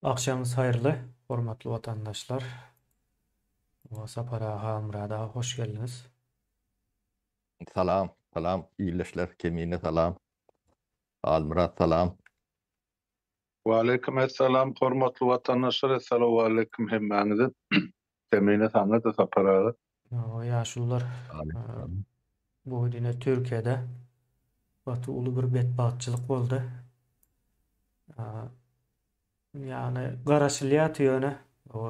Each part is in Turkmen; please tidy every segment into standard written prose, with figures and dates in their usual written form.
Akşamınız hayırlı, hormatly vatandaşlar. Sapara Hamra'da hoş geldiniz. Salam, salam, iyileşler, kemiğine salam, Almurat salam. Waleyküm esselam, hormatly watandaşlar, assalamu aleykum hemmäňize. Temine saňa da saparagy. Yaşullar, Aleyküm. bu dine Türkiye'de batı ulu bir bedbahtçılık oldu. Yani garaşylýat ýöne,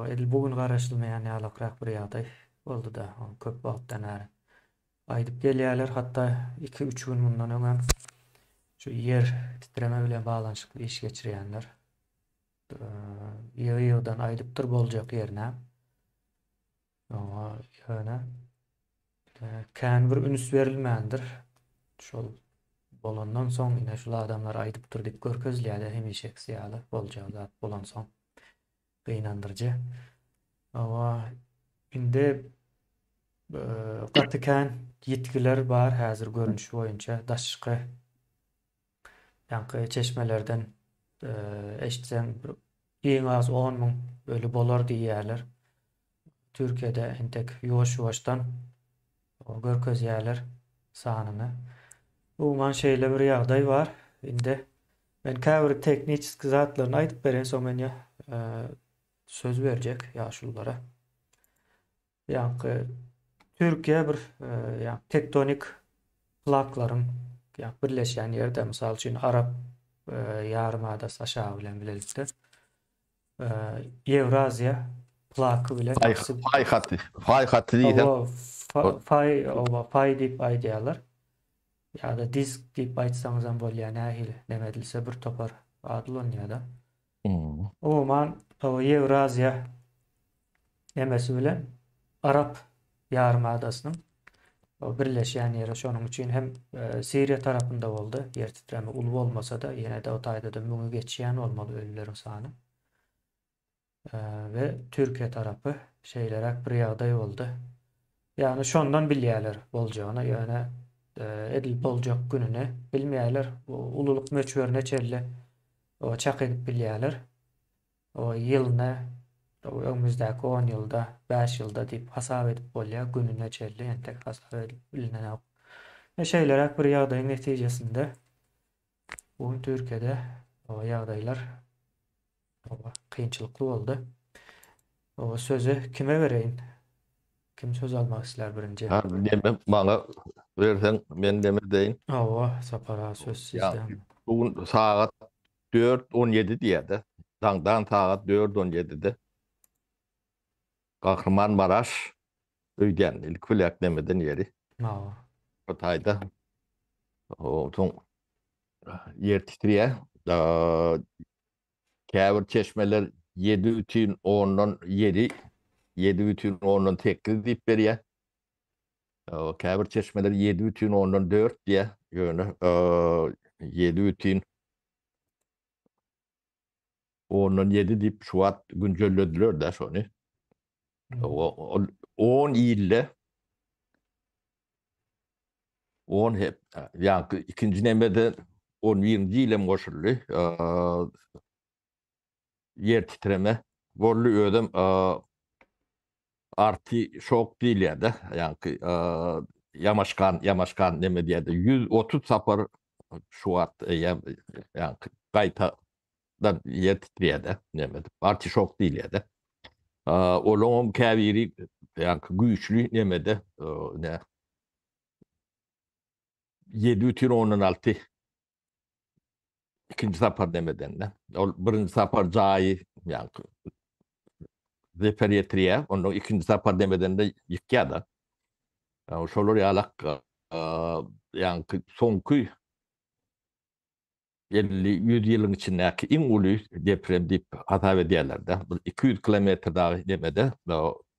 edil bugün garaşylmaýan ýalakrak bir ýagdaý boldu da, köp wagtdan bäri. Aýdyp gelýärler, hatda 2-3 gün bundan öňem şu yer titreme bilen baglanyşykly iş geçirýänler. Ýygydan aýdypdyr boljak ýerine. Ýöne kän bir ünüs berilmändir. Şol bolandan soň ine şol adamlar aýdypdyr diýip görkezlýärler hemişek ýaly boljak zat bolan soň gynandyrjy. Indi gaty kän ýetkiler bar häzir görünüşi boýunça daşky ýanky çeşmelerden eşitsen iň az 10 000 ölü bolar diýýärler. Türkiýede entek ýoş-ýoşdan görkezýärler sanyny. Uman şeýle bir ýagdaý bar. Indi men käbir teknik zatlaryny aýdyp beren, soň men söz berjek ýaşullara. Ýanky Türkiýe bir tektonik plaklaryň birleşýän ýerde, mysal üçin Arap ýarymadasy aşağı bilen bilelikdir. Ewraziýa plaky bilen Fay hattı diýsen. Fay diýip aýdýarlar. Ýa-da disk diýip aýtsaňyzam bolýar, nähili nemedilse bir topar adlanýar da. Umuman Ewraziýa emesi bilen Arap ýarymadasynyň birleşýän ýeri, şonuň üçin hem Siriýa tarapynda boldy. Yer titreme uly bolmasa-da ýene-de o taýda müňe geçýän bolmaly ölüleriň sany. Ve Türkiye tarapy şeýleräk bir ýagdaý boldy. Ýani şondan bilýärler boljagyny, ýöne edil boljak gününi bilmeýärler. Ululuk möçberine çelle çak edip bilýärler. O ýylyna öňümüzdäki 10 ýylda, 5 ýylda diýip hasap edip bolýar, gününe çelle entek hasap edip bilinenok. Şeýleräk bir ýagdaýyň netijesinde bugün Türkiýede o ýagdaýlar kynçylykly boldy. O sözü kime bereýin? Kim söz almak isler birinci? Deme, bana versen men deme deyin. Sapara söz sizde. Bugün saat 4:17 diýerdi. Daňdan saat 4:17'de Kahramanmaraş öýden ilk bilek demeden ýeri. O taýda o soň yer titriýär. Käbir çeşmeler 7,10'dan 7, 7,10'dan 8 diýip berýär. Käbir çeşmeler 7,10'dan 4 diýär. Ýöne 7,10'dan 7 diýip şu wagt güncellediler de şonu. 10 ýylle 10 hep ýa-ni ikinji nemede 11-nji ýylem goşuldy. Yer titreme bolly ödem arti şok diýilýär-de. Ýa-ni Yamaşkan neme diýerdi. 130 sapar şu wagt ýa-ni gaýtadan yer titrýär-de nemede. Arti şok diýilýär-de. Olum käbiri ýa-ni güýçlü nemede ne 7,16 ikinji sapar demeden. Ol birinji sapar jaýy ýa-ni referýetriýär, onu ikinji sapar demeden de ýykýar da. Şolar ýalak ýa-ni soňky 50-100 ýylyň içindäki iň uly deprem diýip hasap edýärler-de. 200 kilometr dagy demede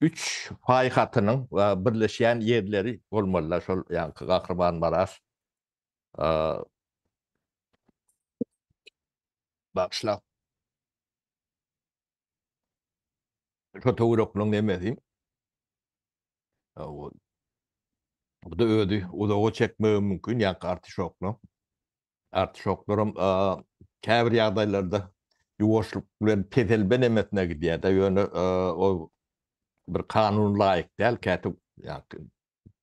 3 fay hatynyň birleşýän ýerleri bolmalylar. Şol ýa-ni Kahramanmaraş başla. Fotoğraflaryň nemesi? Bu da ödü. O da o çekmegi mümkün. Ýa-ni artişoklar. Artişoklarym käbir ýagdaýlarda yuwaşlyk bilen tezelben emesine gidýär da ýöne o bir kanun laýyk däl kätip ýa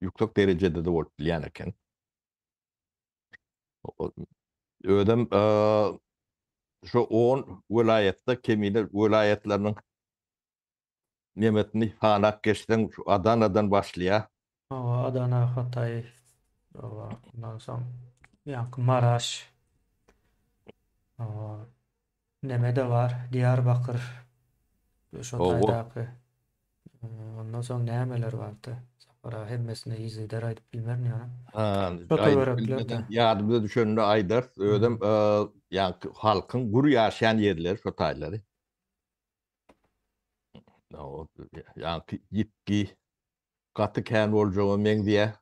yüksek derecede de bolup bilýän eken. Ödem şu 10 vilayetde kemine vilayetlerinin nimetini hanak geçten şu Adana'dan başlaya. O Adana, Hatay, ondan soň ýa-ni Maraş, o nemede var? Diyarbakır, şu O taýdaky. Ondan soň nämeler bardy? Sapara hemmesine izleder aýdyp bilmem ýa. Şo töwerekler de. yardımda düşenine Aydar ödem yani halkın guru yaşayan yerler şu taýlary. O yani yitki katı kän boljagy meň diýe.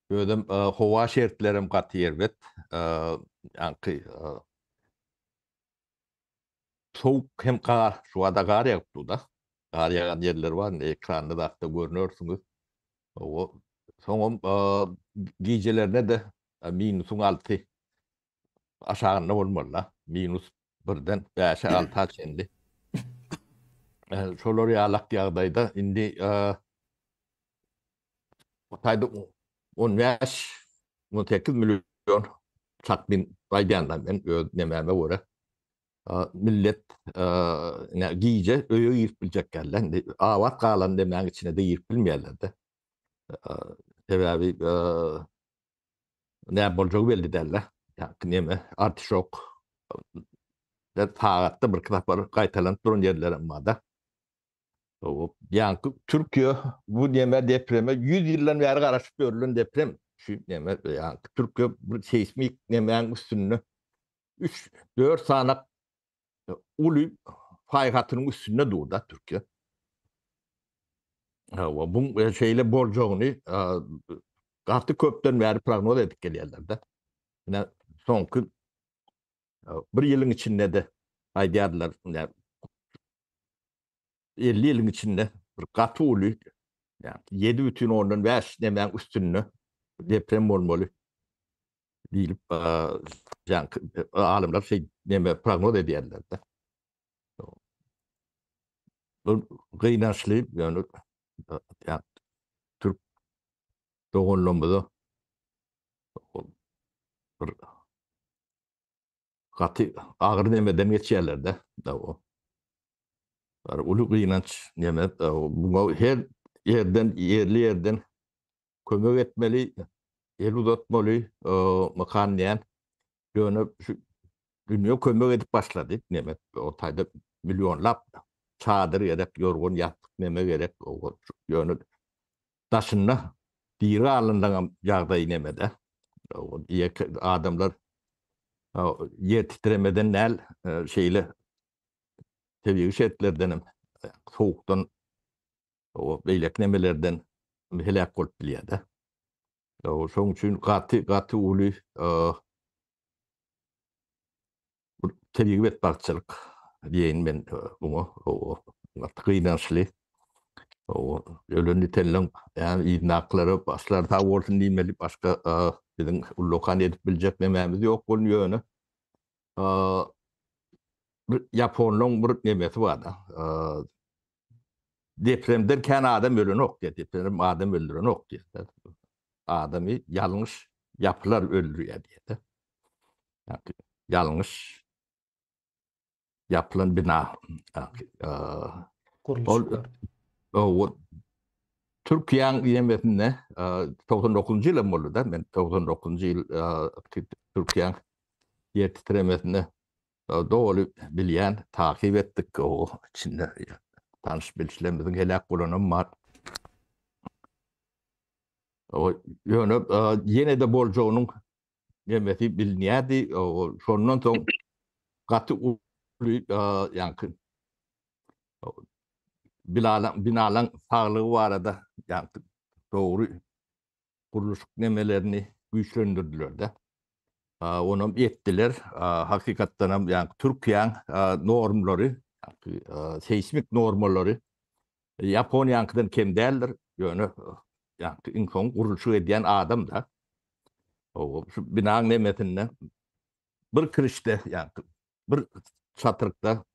Ödem howa şertlerim katı ýerbet. Yani soğuk hem kar, şu anda kar yağıptı da. Kar yağan yerler var, ekranda da hatta görünüyorsunuz. O soňam gijelerine de minusun altı aşağında bolmaly. Minus birden 5'e 6'a çendi. Şolar ýalak ýagdaýda indi Hatayda 15-18 milyon çakmin raýdandan ben nememe göre millet giyce öýe girip biljek geldi. Awat galan demäň içine de girip bilmeýärler de. Sebäbi näme boljagy belli däl. Ýa neme artişok da tagatda bir kitap var gaýtalanıp duran yerlerim var da. O ýa Türkiýe bu neme depreme 100 ýyldan bäri garaşyp görülen deprem. Şu neme ýa Türkiýe bir seismik nemäň üstünde 3-4 sanak uly faýgatynyň üstünde durda Türkiýe. Bu şeýle boljagyny gaty köpden bäri prognoz edip gelýärler de. Ine soňky bir ýylyň içinde de aýdýarlar, 50 ýylyň içinde bir gaty uly, ýa 7,5 nemäň üstünde deprem bolmaly diýip alymlar neme prognoz edýärler de. Bu gynançly ýöne Türk dogonlamadı. Bir gaty agyr nemeden geçýärler de. O. Uly gynanç neme bu her yerli yerden kömek etmeli, el uzatmaly, makanlayan ýöne şu dünýä kömek edip başlady neme o taýda milyonlap çadır gerek, yorgun yattık neme gerek, o ýöne daşynda diri alından ýagdaý nemede. O adamlar yer titremeden näl şeýle tebii şertlerden soğuktan o beýlek nemelerden helak bolup bilýär. O şoň üçin gaty uly tebii betbarçylyk diýen men bunu o gynançly o ölünni tellen yani iýnaklary başlar ta bolsun diýmeli başga biziň lokan edip biljek memämiz ýok bol ýöne. Japonlaryň bir nemesi bar da. Depremden kän adam ölenok diýip, deprem adam öldürenok diýip. Adamy ýalňyş yapylar öldürýär diýip. Ýalňyş yapılan bina. Kuruluşlar. O Türkiýeň ýemesinde 99-njy ýyl boldy da men 99-njy ýyl Türkiýeň ýer titremesinde dogry bilýän, takip etdik o içinde tanış bilgilerimiziň helak bolanam bar. O ýöne ýene de boljagynyň ýemesi bilinýärdi. O şondan soň gaty ýa binalan saglygy barada ýa dogry kuruluş nemelerini güýçlendirdiler de. Onu ettiler. Hakikatdan hem yani Türkiye'nin normları, seismik normalları Japonya'ndan kem değildir. Yani insan kuruluşu ediyen adam da o binanın nemetinden bir kırışta yani bir çatırıkda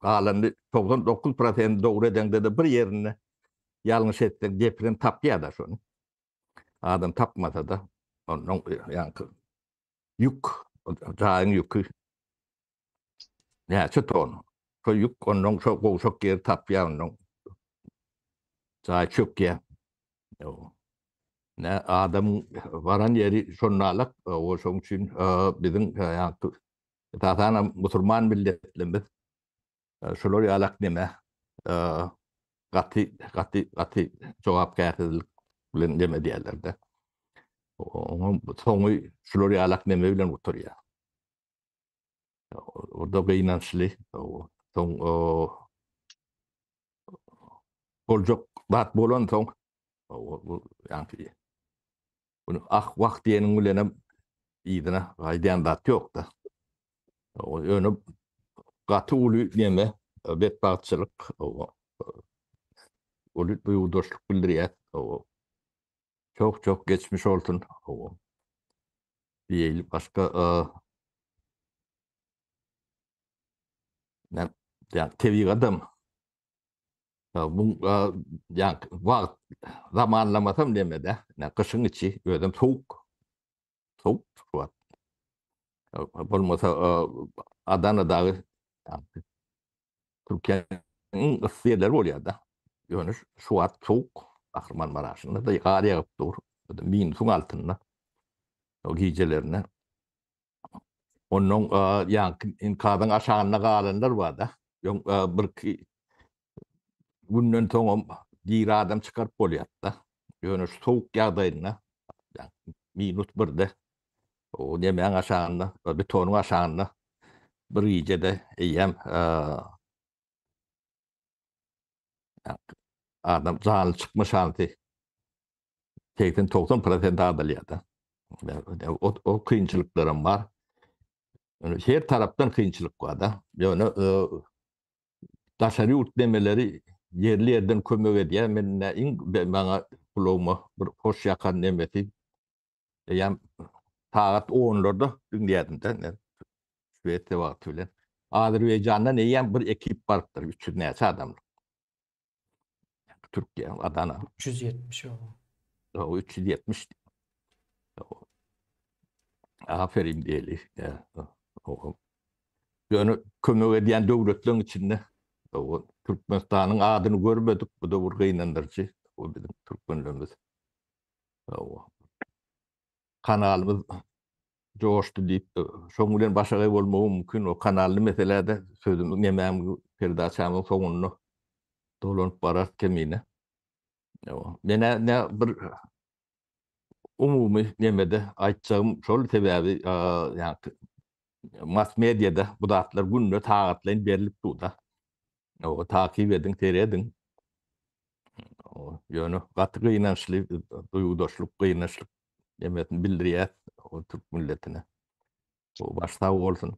galandy 99% dogry edende de bir yerine ýalňyş etden gepiren tapýar da şonu. Adam tapmasa da onun ýa-ni yük, jaýyň ýükü näçe ton. Şo yük onuň şo gowşak ýer tapýar onuň jaý çökýär. Ne adam varan yeri şonnalak o şoň üçin biziň ýa-ni tatana musulman milletlerimiz şolar ýalak neme gaty jogapkärçilik bilen neme diýerler de. Onuň soňy şolar ýalak neme bilen oturýar. Orda gynançly soň boljak bat bolan soň ýa-ni bunu wagt diýeniň bilenem ýygyna gaýdan dat ýok da. Öňe gaty uly neme betbarçylyk uly buýuwdaşlyk bildirýär. Çok geçmiş olsun. Diýelim başga tebig adam. Bu wagt zamanlamasam demede. Kışyň içi ödüm soğuk şuwat. Bolmasa Adana'dagy Türkiýanyň ysy ýerleri bolýar da. Ýöne şuwat soğuk. Ahriman Maraşynda da ýar ýagyp dur. Minusyň altynda. O gecelerine. Onuň inkadan aşağına galanlar bar da. Bir günden soň bir adam çykaryp bolýar da. Ýöne soğuk ýagdaýyna minus 1-de o nemeň aşağına, betonyň aşağına bir gecede eýem adam jany çykmaş halty. 80-90% adalýar da. O kynçylyklarym bar. Her tarapdan kynçylyk bar da. Ýöne daşary urt demeleri yerli ýerden kömek edýär. Men maňa kulagma bir hoş ýakan nemeti ýa saat 10'larda dinleýärdim de. Şüwede wagty bilen. Azerbaýjandan eýen bir ekip bardyr. 300 näçe adam. Türkiýe, Adana. 370 O 370. Aferin diýeli. Ýöne kömek edýän döwletleriň içinde Türkmenistanyň adyny görmedik. Bu da bir gynandyrjy. O biziň türkmenlerimiz. Kanalymyz joşdy diýip şoň bilen başga bolmagy mümkin. O kanaly meselede sözüm nemäm perdaçamyň soňuny dolanyp barar kemine. Mene bir umumy nemede aýtjagym şol sebäbi mass mediada bu datlar günne tagatlaryň berilip durda. O takip edin, teredin. Ýöne gaty gynançly duýgudaşlyk, gynançlyk nemetini bildirýär o türk milletine. O başta bolsun.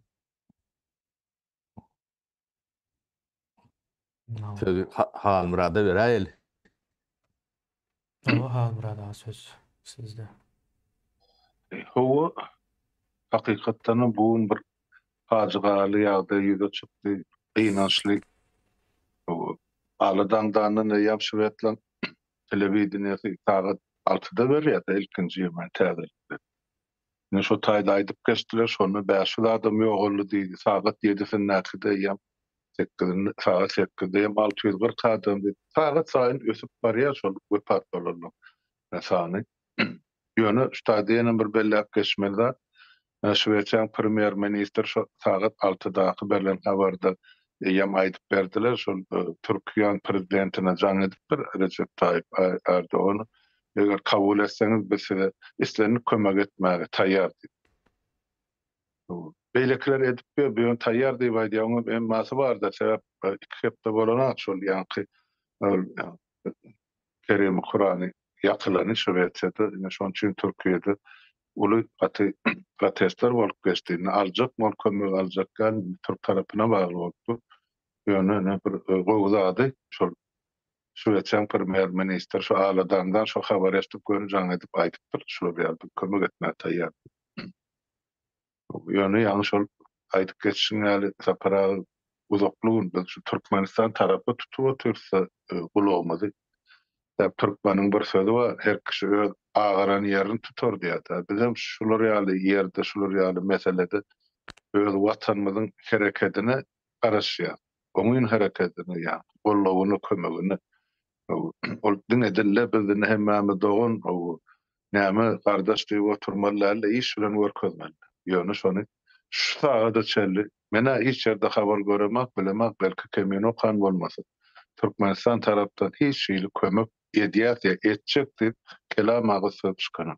Sözü Halmurada beräýeli. O Halmurad aga söz sizde. Howa hakykatdan bu bir facialy ýagdaý ýüze çykdy, gynançly. Aladan dandan ýap şüwetlen telewizionyny sagat 6-da berýär, ilkinji ýerden täze. Ne şo taýda aýdyp geçdiler, şonu 5 adam ýogaly diýdi. Sagat 7-de ýam 8-de sagat 8-de ýam 640 adam diýdi. Sagat saýyn ösüp barýar şol wepat bolanlar. Sany. Ýöne stadiýanyň bir bellek geçmeli. Şüweçän premier minister şo sagat 6-daky berilen habarda ýam aýdyp berdiler. Şol Türkiýanyň prezidentine jan edip Recep Tayyip Erdoğan eger kabul etseňiz biz size islerini kömek etmäge taýýar diýip. Beýlekler edip beýon taýýar diýip aýdýaňyz emmasy bar da sebäp iki hepde bolana şol ýanky Kerim Kur'any ýakylany şüweçede şoň üçin Türkiýede uly protestler bolup geçdiğini aljak mol kömek aljakkan Türk tarapyna bagly bolupdy. Ýöne bir gowzady şol şüweçän premier minister şo aladan şo habar eşdip görünjäň edip aýdypdyr. Şol ýerde kömek etmäge taýýar. Ýöne ýalňy şol aýdyp geçişiň ýaly sapara uzaklygyny biz şu Türkmenistan tarapy tutup otursa gulagymyzy. Türkmeniň bir sözi bar, her kişi öz agaran ýerini tutar diýär. Bizim şular ýaly ýerde, şular ýaly meselede öz watanymyzyň hereketine garaşýar. Onuň hereketine ýa gollawyny, kömegini ol diňe dille bizni hemmäme dogan näme gardaş diýip oturmalarla iş bilen görkezmeli. Ýöne şonu şu sagada çelli. Mene hiç ýerde habar göremek, bilemek belki kemin okan bolmasy. Türkmenistan tarapdan hiç şeýle kömek edýär ýa etjek diýip kelam agysyp çykanam.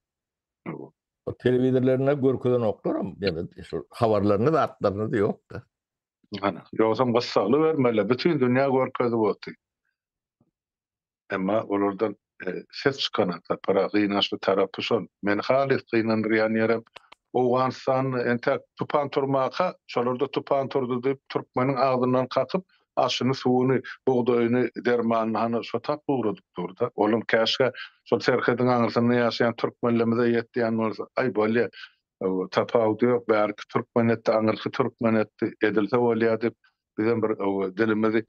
O telewizorlarına görkeden oklarım. Yani şu haberlerini de atlarını da yok da. Ana, ýogsam gassagly bermeli. Bütün dünýä görkezip otur. Emma olardan ses çykanak da para gıynaşlı tarapy şol. Men halis gynandyrýan ýerem Owganistan entek tupan turmaka, şolarda tupan turdy diýip Türkmeniň agdyndan kakyp aşyny, suwuny, bugdaýyny, dermanyny hany şotap buğradyp durda. Olum käşke şol serhediň aňyrsynda ýaşaýan türkmenlerimize ýetdiýän bolsa, ay bolýa tapawdy ýok, bärki türkmenetde aňyrky türkmenetde edilse bolýar diýip bizem bir dilimizi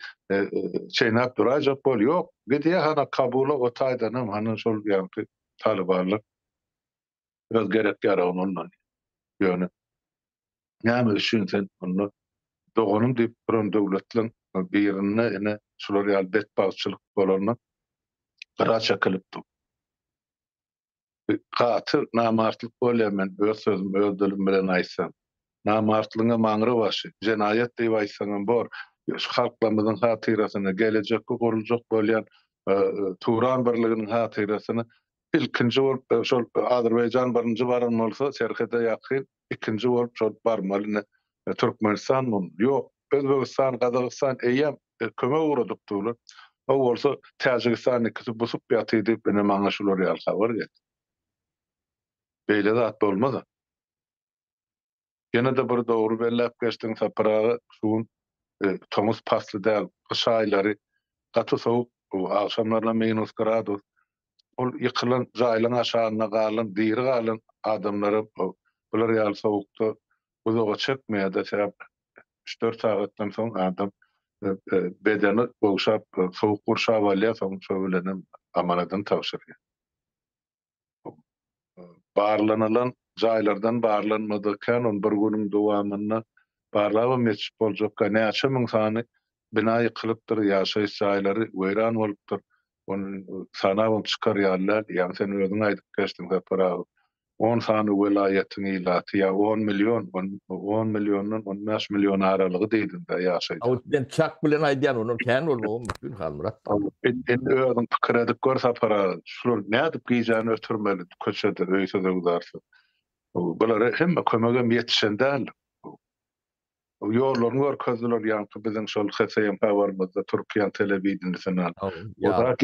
çeýnäp durajak bol ýok. Gidýä hana kabula o taýdanam hany şol ýa-ni talibanlyk biraz gerek ýaragyny ondan. Ýöne näme üçin sen onu doganym diýip bir döwletliň birine ene şular ýaly betbagçylyk bolanyň gara çakılıpdy. Gaty namartlyk bolýar men öz sözüm öz dilim bilen aýtsam. Namartlygyňa maňry başy, jenaýat diýip aýtsaňam bor. Şu halklarymyzyň hatyrasyny, gelecekde guruljak bolýan Turan birliginiň hatyrasyny ilkinji bolup şol Azerbaýjan birinji baran bolsa, serhede ýakyn ikinji bolup şol barmaly Türkmenistan ýok. Özbegistan, Gazagystan eýem kömek uğradypdylar. O bolsa Täjikistan ikisi busup ýaty diýip mene maňa şular ýaly habar geldi. Beýle zat bolmaz. Gene de bir dogry bellep geçdiň saparagy suwun tomuz pasly däl, kış aýlary gaty sowuk, akşamlarla minus gradus. Ol ýykylan jaýlaň aşagyna galan, diri galan adamlara bular ýaly sowukda uzaga çekmeýär-de sebäp 3-4 sagatdan soň adam bedeni bogşap sowuk gurşap alýar, soň şo bilenem amanadan tawşyrýar. Barlanalan jaýlardan barlanmadykan on bir günüň dowamyna barlaba meçhul boljak näçe müň sany bina ýykylypdyr, ýaşaýyş jaýlary weýran bolupdyr. Onu sanawyp çykarýarlar. Ýani sen özüň aýdyp geçdiň para 10 sany welaýatyň ilaty ýa 10 milyon, 10 milyondan 15 milyon aralygy diýdim-de ýaşaýjak. O ben çak bilen aýdýan onu kän bolmagym mümkin halmyrat. Özüň pikir edip görse para şular nädip giýjäni ötürmeli köçede öýse de uzarsy. Bular hemme kömegem ýetişen däl. Ýollaryny görkezdiler ýa-ni biziň şol HSM habarymyzda Türkiýe telewizionyna. O da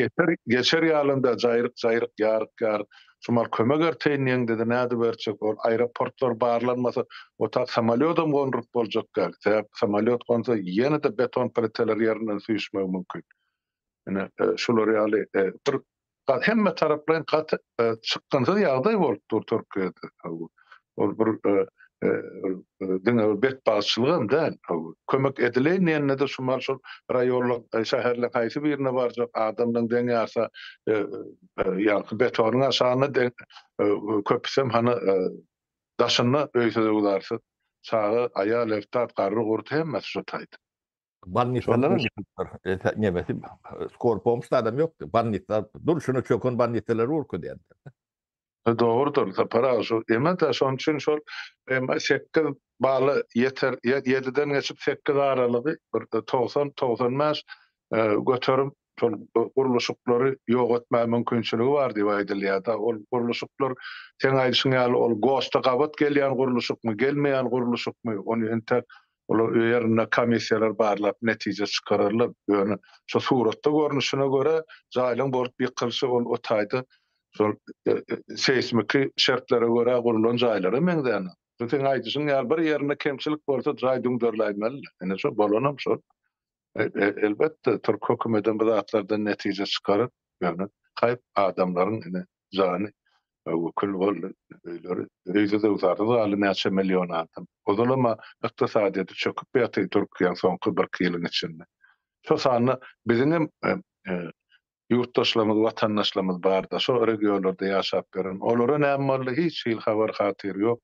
geçer ýalynda jaýryk ýaryk şumal kömek erteýän dedi näde berçek ol aeroportlar barlanmasa o ta samolyodam gonrup boljak gal. Sebäp samolyot gonsa ýene de beton pliteler ýerinden süýşmek mümkin. Ene şular ýaly bir hemme taraplaryn gaty çykkansa ýagdaý bolupdyr Türkiýede. Ol bir diňe betbaşçylygam däl. Kömek edilen de şumal şol raýonlyk şäherlik haýsy birine barjak adamdan deň ýarsa ýa betonyň aşagyna köpsem hany daşyny öýse de uzarsy. Çağı aýal eftat garry gurt hemme şu taýdy. Banditlerin nemesi Skorpoms'ta adam yoktu. Banditler dur şunu çökün banditleri urku diye. Doğrudur. Para şu emete şon üçin şol sekkiz baly yeter 7-den geçip 8 aralygy 90-95 götürüm şol guruluşuklary ýok etme mümkinçiligi bar diýip aýdylýar. Ol guruluşuklar sen aýdyşyň ýaly ol goşda gabat gelýän guruluşukmy, gelmeýän guruluşukmy onu entek olar ýerine komissiýalar barlap netije çykararlar. Ýöne şu suratda görnüşine göre jaýlaň bolup ýykylşy o taýda şol seismik şertlere göre gurulan jaýlary meňden. Sen aýdyşyň ýaly bir ýerine kemçilik bolsa jaý düňderläýmeli. Ene şo bolanam şol. Elbette Türk hökümetinden bu zatlardan netije çykaryp, ýani haýp adamlaryň ene jany Kul bol öýde de uzardy galy näçe milyon adam. Ozalama ykdysadyýety çöküp ýaty Türkiýanyň soňky 1 ýylyň içinde. Şo sany bizinem yurtdaşlarymyz, watandaşlarymyz barda, şo regionlarda ýaşap beren. Olara näme hiç habar hatyry ýok.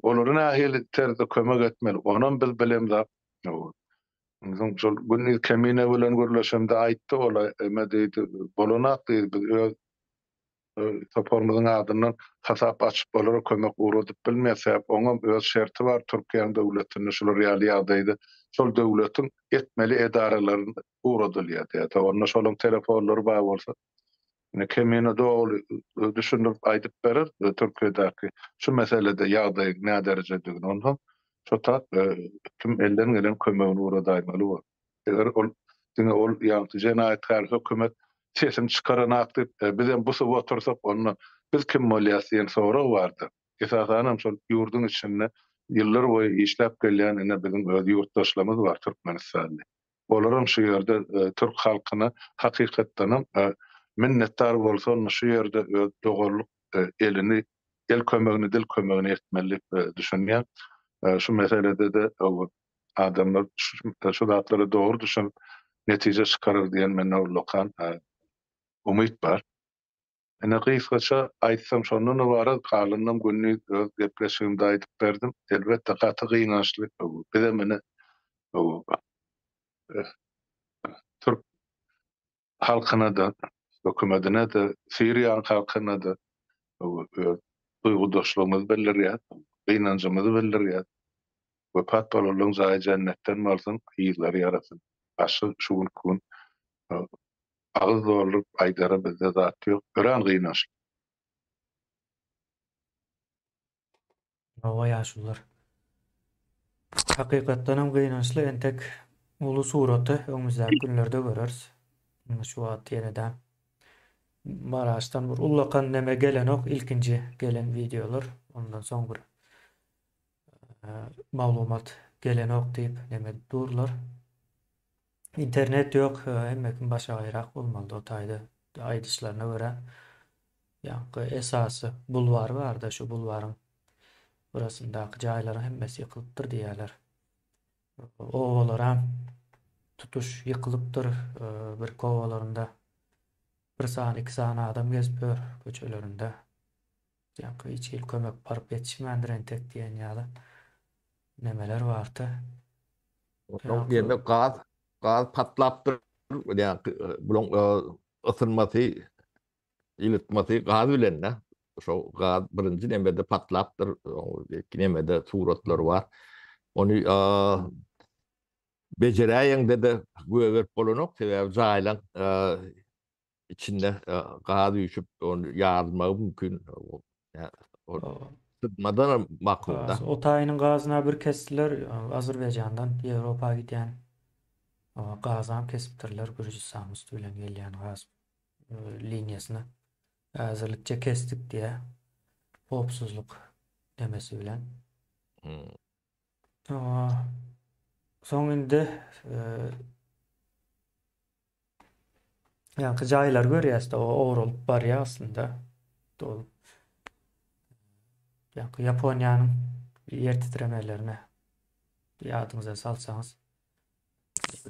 Olara nähili terde kömek etmeli. Onan biz bilemzap. Bizim şol günni kemine bilen görleşemde aýtdy ola eme diýdi. Bolanak diýdi biz topormyzyň adyndan hasap açyp bolara kömek uradyp bilmeýäsek, oňa öz şerti bar Türkiýanyň döwletine şol real ýagdaýda şol döwletiň etmeli edaralaryny uradylýar. Onda şolaryň telefonlary bar bolsa, kemine dogry düşünüp aýdyp berer Türkiýedäki şu meselede ýagdaý näme derejedigini ondan şota tüm elden gelen kömegini uradaýmaly bol. Eger ol ol ýa-da jenaýatkar hökümet sesim çıkaran aktif bizden bu soru otursak onu biz kim moliyasiyen soru vardı. Esasanam şol yurdun içinde yıllar boyu işlep gelýän ene bizim öz yurtdaşlarymız var Türkmenistan'da. Olaram şu yerde Türk halkyna hakykatdanam minnettar bolsa şu yerde öz dogurluk elini el kömegini dil kömegini etmeli düşünýän. Şu meselede de adamlar şu zatlara doğru düşünüp netije çıkarır diýen menne urlakan umyt bar. Ene gysgaça aýtsam şondan ibaret galynam günni öz gepleşigimde aýdyp berdim. Elbetde gaty gynançlyk bu. Bize mene Türk halkyna da, hökümetine de, Siriýa halkyna da duýgudaşlygymyzy bildirýär, gynanjymyzy bildirýär. We pat bolanyň jaý jennetden bolsun, ýyzlar ýarasyn. Aşy şu gün ağız zorlup aýdara bizde zat ýok. Gören gynançlyk. Owa ýaşular. Hakykatdan hem gynançly entek ulu suraty öňümüzdäki günlerde göreriz. Şu wagt ýene-de Maraşdan bir ullakan neme gelenok ilkinci gelen videolar. Ondan soň bir maglumat gelenok diýip neme durlar. İnternet yok, hemmekin başı aýrak bolmaly o taýda aýdyşlaryna görä. Ýa-ni esasy bulvar barda, şu bulwaryň burasyndaky jaýlaryň hemmesi ýykylypdyr diýerler. Owalaram tutuş ýykylypdyr, bir kowalarynda bir sany, iki sany adam gezipdir köçelerinde. Ýa-ni hiç el kömek baryp ýetişmändir entek diýen ýaly nemeler bardy. Onun yerine gaz patlaptır. Yani bunun ısınması, iletmesi gaz bilen ne? Şu gaz birinci nemede patlaptır. İki nemede suratları var. Onu becereyen de güver polonok sebep zaylan içinde gaz düşüp onu yarma mümkün. Yani sıtmadan maklumda. O taýynyň gazyna bir kestiler Azerbaýjandan Ýewropa gidýän gazam kesipdirler Gürjistan üstü bilen gelýän gaz liniýasyny äzirlikçe kestik diýe hopsuzluk demesi bilen. Soň indi ýa-ni jaýlar görýäs-de o owrulup barýar aslında. Japonya'nın yer titremelerine ýadyňyza salsaňyz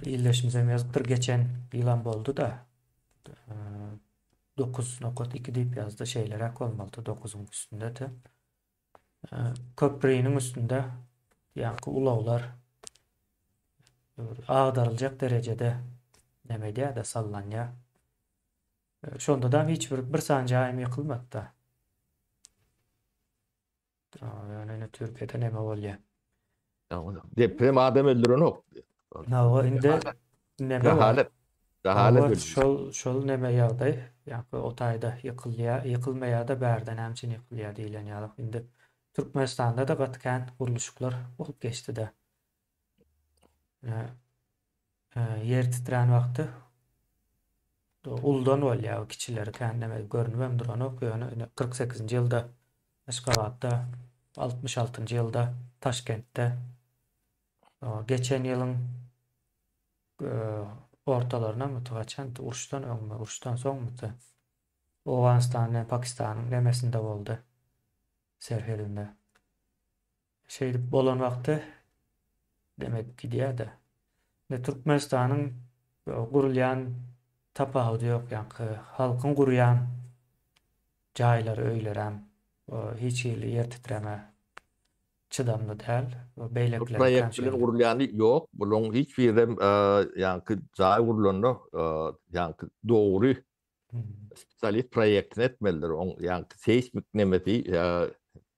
illeşmize ýazypdyr geçen ýylan boldu da 9.2 diýip ýazdy şeýlerek bolmaly 9'un üstünde de köprüýüniň üstünde ýa-ni ulaglar agdaryljak derejede neme diýär-de sallanýar. Şonda da hiç bir san jaýym ýykylmady. Yani Türkiye'de neme bolýar? Deprem adam öldüren ok. Inde neme Halet. Şol neme ýagdaý, ýa-ni o taýda ýykylmaýar da bärden hemçin ýykylýar diýilen ýaly. Indi Türkmenistanda da gatkan guruluşlar bolup geçdi-de. Yer titren wagty uldan bolýar, kiçileri kendime görünmem duran ok. 48-nji ýylda Aşgabatda, 66-njy ýylda Taşkentde, geçen ýylyň ortalarına mı, uruşdan soňmy, Afganistan ve Pakistan'ın demesinde oldu. Serhedinde. Şeydi bolan vakti demek ki diye de. Ne Türkmenistan'ın gurulyan tapağı yok yankı. Halkın guruyan cayları öylerem. Hiç yer titreme çıdamlı değil. O Bu beylekleri kan proyekt bilen şeyler. gurulýany ýok. Bulan hiç birem ýanky jaý gurulanda ýanky dogry Hmm. spesialist proyektini etmelidir. On ýanky seismik nemeti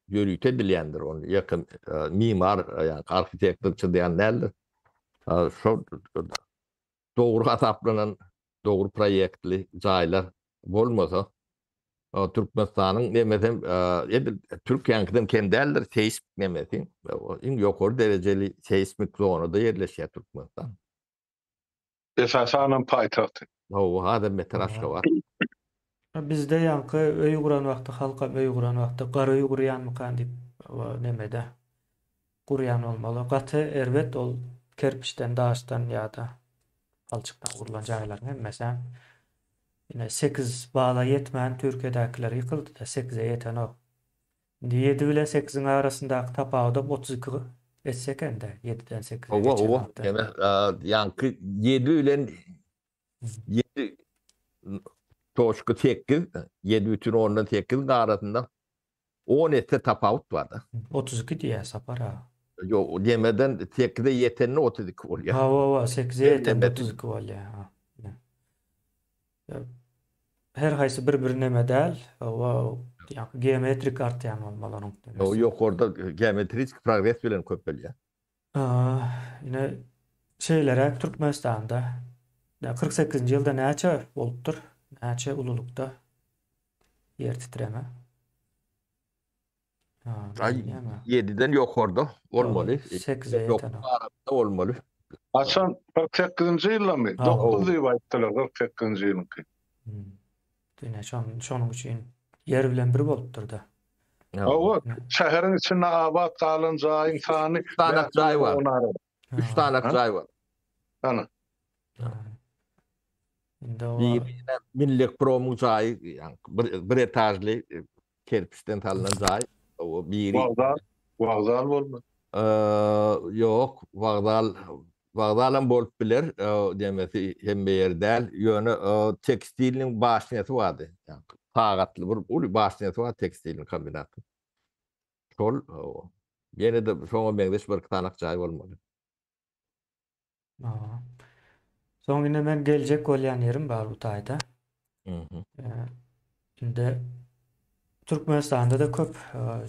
ýörüýte bilýändir onu. Ýakyn mimar ýanky arhitektorçy diýen nädir? Şo dogry hasaplanan dogry proyektli jaýlar bolmasa Türkmenistanyň nemesem edil Türkiýanyňkydan kendäldir seismik nemeti. Iň ýokary derejeli seismik zonada ýerleşýär Türkmenistan. Esasanen paýtagty. O hada metraşka var. Bizde yankı öý guran wagty halka öý guran wagty gary guryan mıkan dip nemede guryan olmaly. Gaty erbet ol kerpiçden, daşdan ýa-da balçykdan gurulan jaýlar hemmesi. Yine 8 bağla yetmän Türkiýedekiler ýykyldy da 8'e yeten o. 7 bilen 8'in arasyndaky tapawda 32 etsek ende 7'den 8'e Owa geçen owa wagty. ene ýanky 7 bilen 7 toşky 8 7,8 arasynda 10 etse tapawut bar da. 32 diýä sapar ha. Yo demeden 8'e yetenini 32 bolýar. Ha 8'e yeten Demedi. 32 bolýar. Ha. Her haýsy bir neme däl. Geometrik artýan bolmalyň. O ýokarda geometrik progres bilen köpelýär. Yine şeylere Türkmenistan'da 48. ýylda näçe bolupdyr? Näçe ululukda yer titreme? Ay Bilmiyorum. 7'den ýokarda bolmaly. 8'e Yok yeten o. arasynda bolmaly. Hasan 48-nji ýylmy? Ha, 9 ýyl aýtdylar 48-nji ýylky. Yine şonuň üçin yer bilen bir bolupdyr da. Owa şäheriň içinde abad kalan jaýyň sany 3 tane jaý bar. 3 tane Ha? jaý bar. Ana. Indi o Bir Millet Prom'un jaý, bir etajly kerpiçden talynan jaý. O biri Wagdal bolmaly. yok, Wagdalan bolup biler, demesi hemme ýerdäl, ýöne tekstiliniň başnyňy bardy. Yani tagatly bir başnyňy bar tekstiliniň kombinaty. Şol ýene de şoňa meňdeş bir tanak jaý bolmaly. Soňra men geljek bolýan ýerim bar bu taýda. Indi Türkmenistanda da köp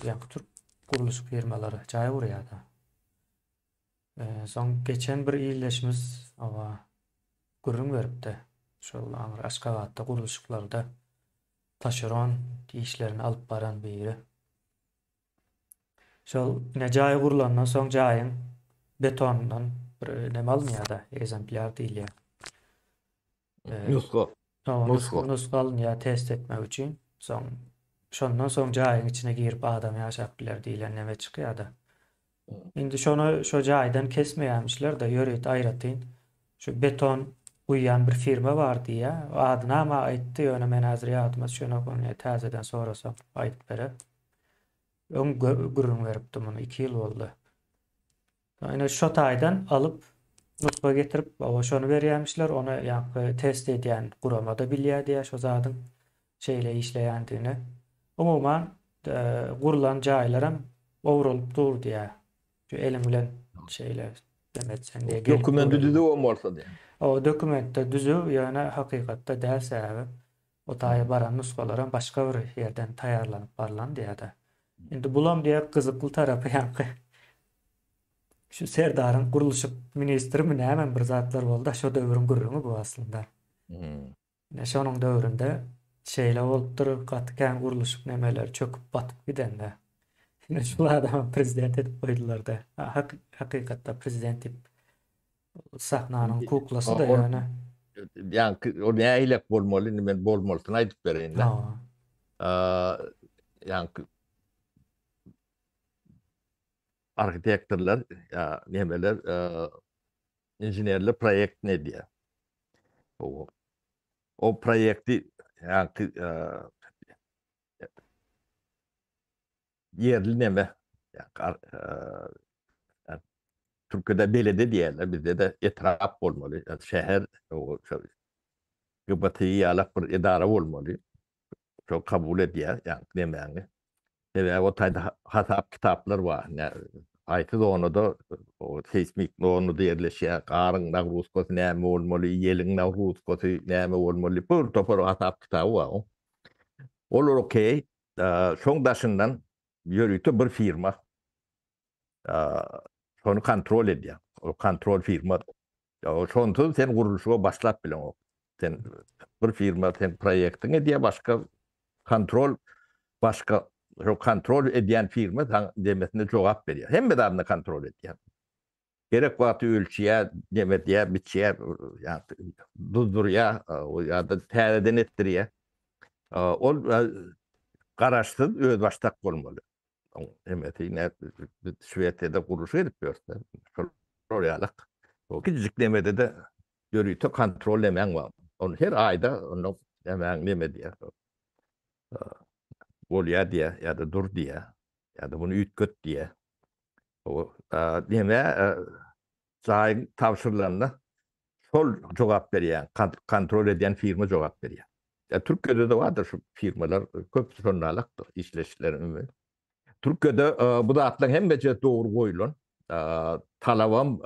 ýa-da Türk guruluş firmalary jaý gurýar da. Soň geçen bir ýylleşimiz gurrun beripdi. Şol Aşgabatda guruluşlarda taşeron işlerini alıp baran biri. Şol ne jaý gurulandan soň jaýyň betondan bir neme alınýar da, egzemplar diýilýär. Nusko. Nusko alınýar test etmek üçin. Şondan soň jaýyň içine girip adam ýaşap biler diýilen neme çykýar da. Indi şonu şo jaýdan kesmeýärmişler da ýöret aýratyn. Şu beton uýan bir firma bar diýä. Adyny ama aýtdy, ýöne men häzir ýadyma şonu konuya täzeden sorasam aýdyp berip. Öň gurrun beripdi muny 2 ýyl boldy. Ýani şo taýdan alyp nuska getirip şonu berýärmişler, onu ýa test edýän guramada bilýär diýä şo zadyň şeýle işleýändigini. Umuman gurulan jaýlaram owrulup dur diýä. Şu elim bilen şeýle demetsen diýe. Dokumenty düzü bolmasa diýär. O dokumentde düzü ýöne hakykatda däl sebäbi. O taýa baran nuskalaram başga bir ýerden taýarlanyp barlan diýär da. Indi bulam diýär gyzykly tarapy ýa-da şu Serdaryň guruluş ministri mi näme bir zatlar boldy. Şo döwrüň gurruny bu aslında. Ne şonuň döwründe şeýle bolupdyr, gatykän guruluş nemeler çöküp batyp gidende. Şunu şulardan prezident edip koydular da. Hakykatda prezident edip sahnanyň kuklası da ýöne. Yani o näýle bolmaly, men bolmalysyny aýdyp bereýin da. Yani arhitektorlar ya nemeler injinerler proyekt ne diye. O proyekti yani yerli neme yani, yani Türkiye'de belediye diyorlar, bizde de etraf olmalı. Yani şehir o Gıbatıyı yalak bir idare olmalı. Çok kabul ediyor yani demeyeni. Ve o tayda hasap kitaplar var. Yani, aykı da onu da o seismik onu da yerleşiyor. Karın da Ruskosu neyme olmalı, yelin da Ruskosu neyme olmalı. Bir topar hasap kitabı var. Olur okey. Şon daşından yürütü bir firma. Onu kontrol ediyor. O kontrol firma. O şontu sen kuruluşu başlat bilen o. Sen bir firma sen proyektini diye başka kontrol başka o kontrol eden firma demesine cevap veriyor. Hem de kontrol ediyor. Gerek vakti ölçüye, demediye, bitçiye, yani duzduruya, ya da tereden ettiriye. O kararsız öz baştak olmalı. Evet, yine Şuvetya'da kuruluşu edip görse. Oryalık. O küçücük demede de görüytü kontrollemen var. Onu her ayda onu hemen neme diye. Ol ya diye ya da dur diye ya da bunu ütköt diye. O neme sahip tavsırlarına sol cevap veriyor. Kontrol eden firma cevap veriyor. Ya Türkiye'de de vardır şu firmalar. Köp sonralıktır işleşlerin. Türkiye'de bu da atlan hem becet doğru koyulun. Talavam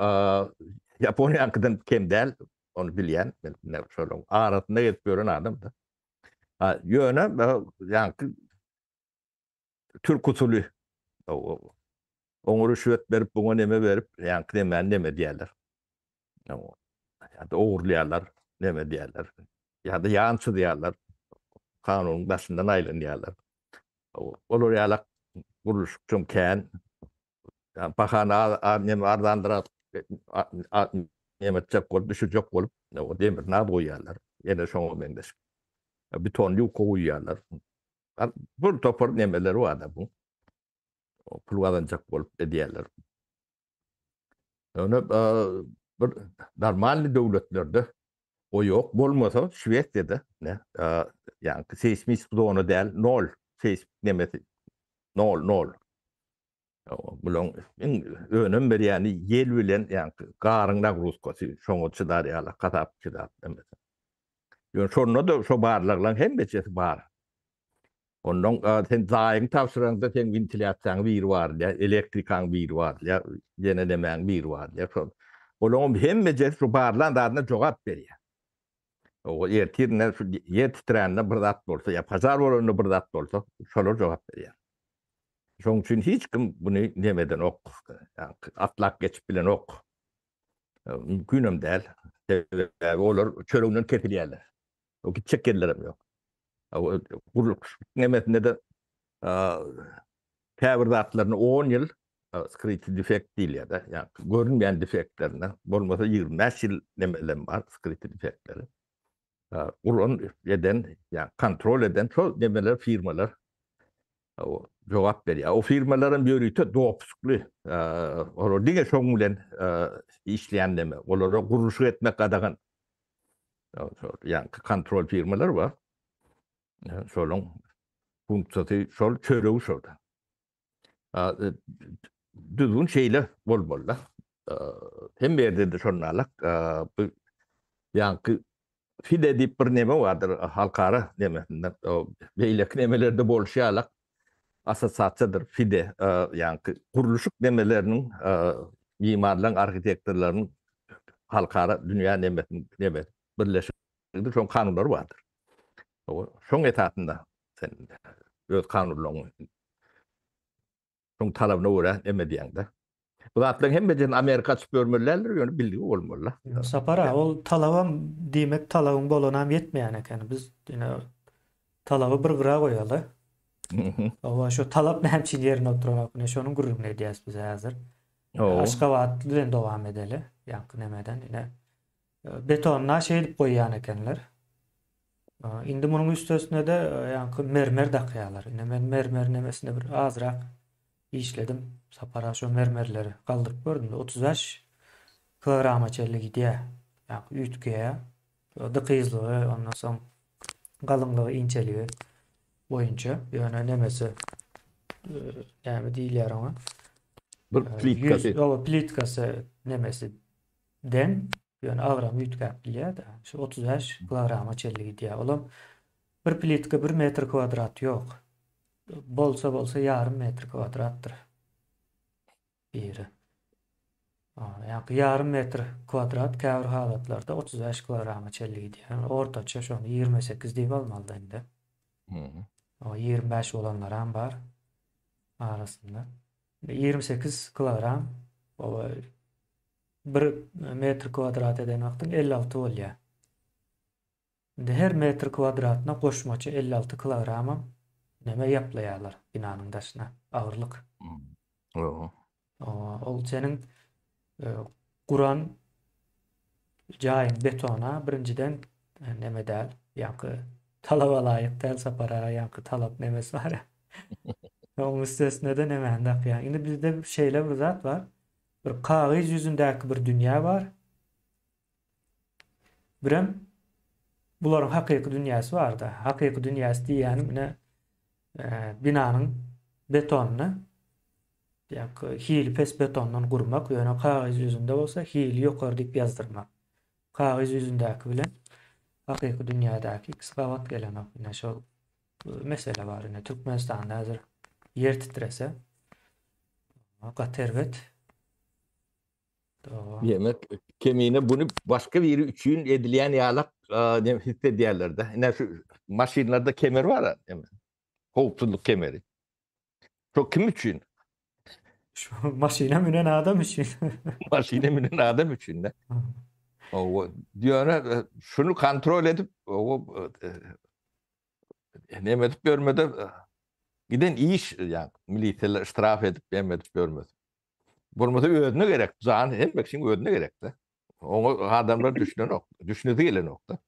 Japonya hakkında kim değil onu bilen. Ne söyleyeyim. Arasında yetmiyorum adam da. Yöne yani Türk usulü. Onu rüşvet verip buna neme verip yani neme diyorlar. Ya da uğurlayanlar neme diyorlar. Ya da yansıdı diyorlar. Kanunun başından ayrılın diyorlar. Olur yalak kuruluş çünkü bahana neme ardandıra neme çek olup düşecek olup o demir ne boyarlar. Yine şonu mendeş. Bir ton yuk koyuyorlar. Bu topar nemeleri var da bu. Kullanacak olup diyorlar. Onu bir normal devletlerde o yok. Bolmasa Şveçya'da ne? Yani seismik zonu değil. Nol. Seismik nemesi. Nol. Bulun önüm bir yani yel bilen yani karında Ruskosu şoňa çydar ýaly katap çydar demesi. Ýöne şonda da şo barlarlaryň hemmesi bar. Ondan sen zaýyň tapşyryňda sen ventiляциýaň biri bar, elektrikaň biri bar, ýene demäň biri bar. Olaň hemmesi şo barlaryň dadyna jogap berýär. O ýertirne şu ýer titrände bir zat bolsa, ýa pazar bolanda bir zat bolsa, şolar jogap berýär. Şoň üçin hiç kim bunu nemeden ok, yani atlak geçip bilen ok. Mümkünüm değil. Olar çörüňden kepilýärler. O çekkerlerim yok. O guruluk nemesinde de käbir zatlaryny 10 ýyl skriti defekt diýilýär da. Yani görünmeýän defektlerine bolmasa 25 ýyl nemelem var skriti defektleri. Ulan eden yani kontrol eden şo nemeler firmalar o cevap veriyor. O firmaların bir ürünü doğupsuklu. Onu diye şoň bilen işleyen deme. Olara kuruluşu etmek adagan yani kontrol firmalar var. Şolun funksiyonu şol çöreği şolda. Düzgün şeyler bol. Hem yerde de şonalak yani fide dip bir neme vardır halkara nemesinden. Beylek nemelerde bolşalak asasatçıdır FİDE yani kuruluşuk demelerinin mimarların, arkitektorların halkara dünya nemetini birleşikdir. Şoň kanunları vardır. Şoň etatında sen öz kanunlaryň şoň talabyna görä neme diýäňde. Bu zatlaryň hemmeden Amerika süpermerlerler ýöne bilgi bolmaly. Sapara ol talavam diýmek talabyň bolanam ýetmeýän eken. Biz ýene talaby bir gyra goýaly. Ama şu talap ne hemçin yerine oturak ne şonun gururunu ediyaz bize hazır. Aşkavatlı den devam edeli. Yankı nemeden yine betonla şey edip koyuyan ekenler. Indi bunun üstüne de yankı mermer dakıyalar. Yine ben mermer nemesine bir azrak işledim. Sapara şu mermerleri kaldırıp gördüm de 35 kilograma çelli gidiyor. Yankı ütkeye. Dıkıyızlığı ondan sonra kalınlığı, inçeliği boyunca yani nemesi yani değil ona. Bir plitkası. O plitkası nemesi den yani avram yütkaplıya da şu 35 kilograma çelli diye oğlum bir plitka 1 metr kvadrat yok. Bolsa yarım metr kvadrattır. Biri. Yani yarım metr kvadrat käbir halatlarda 35 kilograma çelli diye. Yani ortaça şonu 28 diýip almaly indi. O 25 olanlar hem var arasında. 28 kilogram o 1 metr kvadrat eden wagtyň 56 bolýar. Her metr kvadratyna goşmaça 56 kilograma neme ýaplaýarlar binanyň daşyna agyrlyk. Ol senin guran jaýyň betona birinciden neme däl, ýa-ni talaba laýyk däl sapara ýa-ni talap nemesi bar. Onun üstesine de nemen dak ya. Şimdi bizde şeyler bir zat var. Bir kağıt yüzündeki bir dünya var. Birem buların hakiki dünyası var da. Hakiki dünyası diýänim ne binanın betonunu hili pes betondan gurmak ýöne kağıt yüzünde bolsa hili ýokary diýip ýazdyrmak. Kağıt yüzündeki bilen hakiki dünyadaky ikisi gawat gelen ne şol mesele var. Ne Türkmenistanda hazır yer titrese gatervet Yemek kemiğine bunu başka biri üçün edilen yağlak hissediyorlar da. Yine şu maşinlerde kemer var ya. Yani, koltuğluk kemeri. Çok kim için? şu maşine münen adam için. Maşine minin adam için de. O diyor şunu kontrol edip o yemedik görmedi. Giden iyi iş yani militerler istraf edip yemedik görmedi. Bulmasa ödüne gerek. Zaten etmek için ödüne gerek de. Onu adamlar düşündüğü gelen nokta.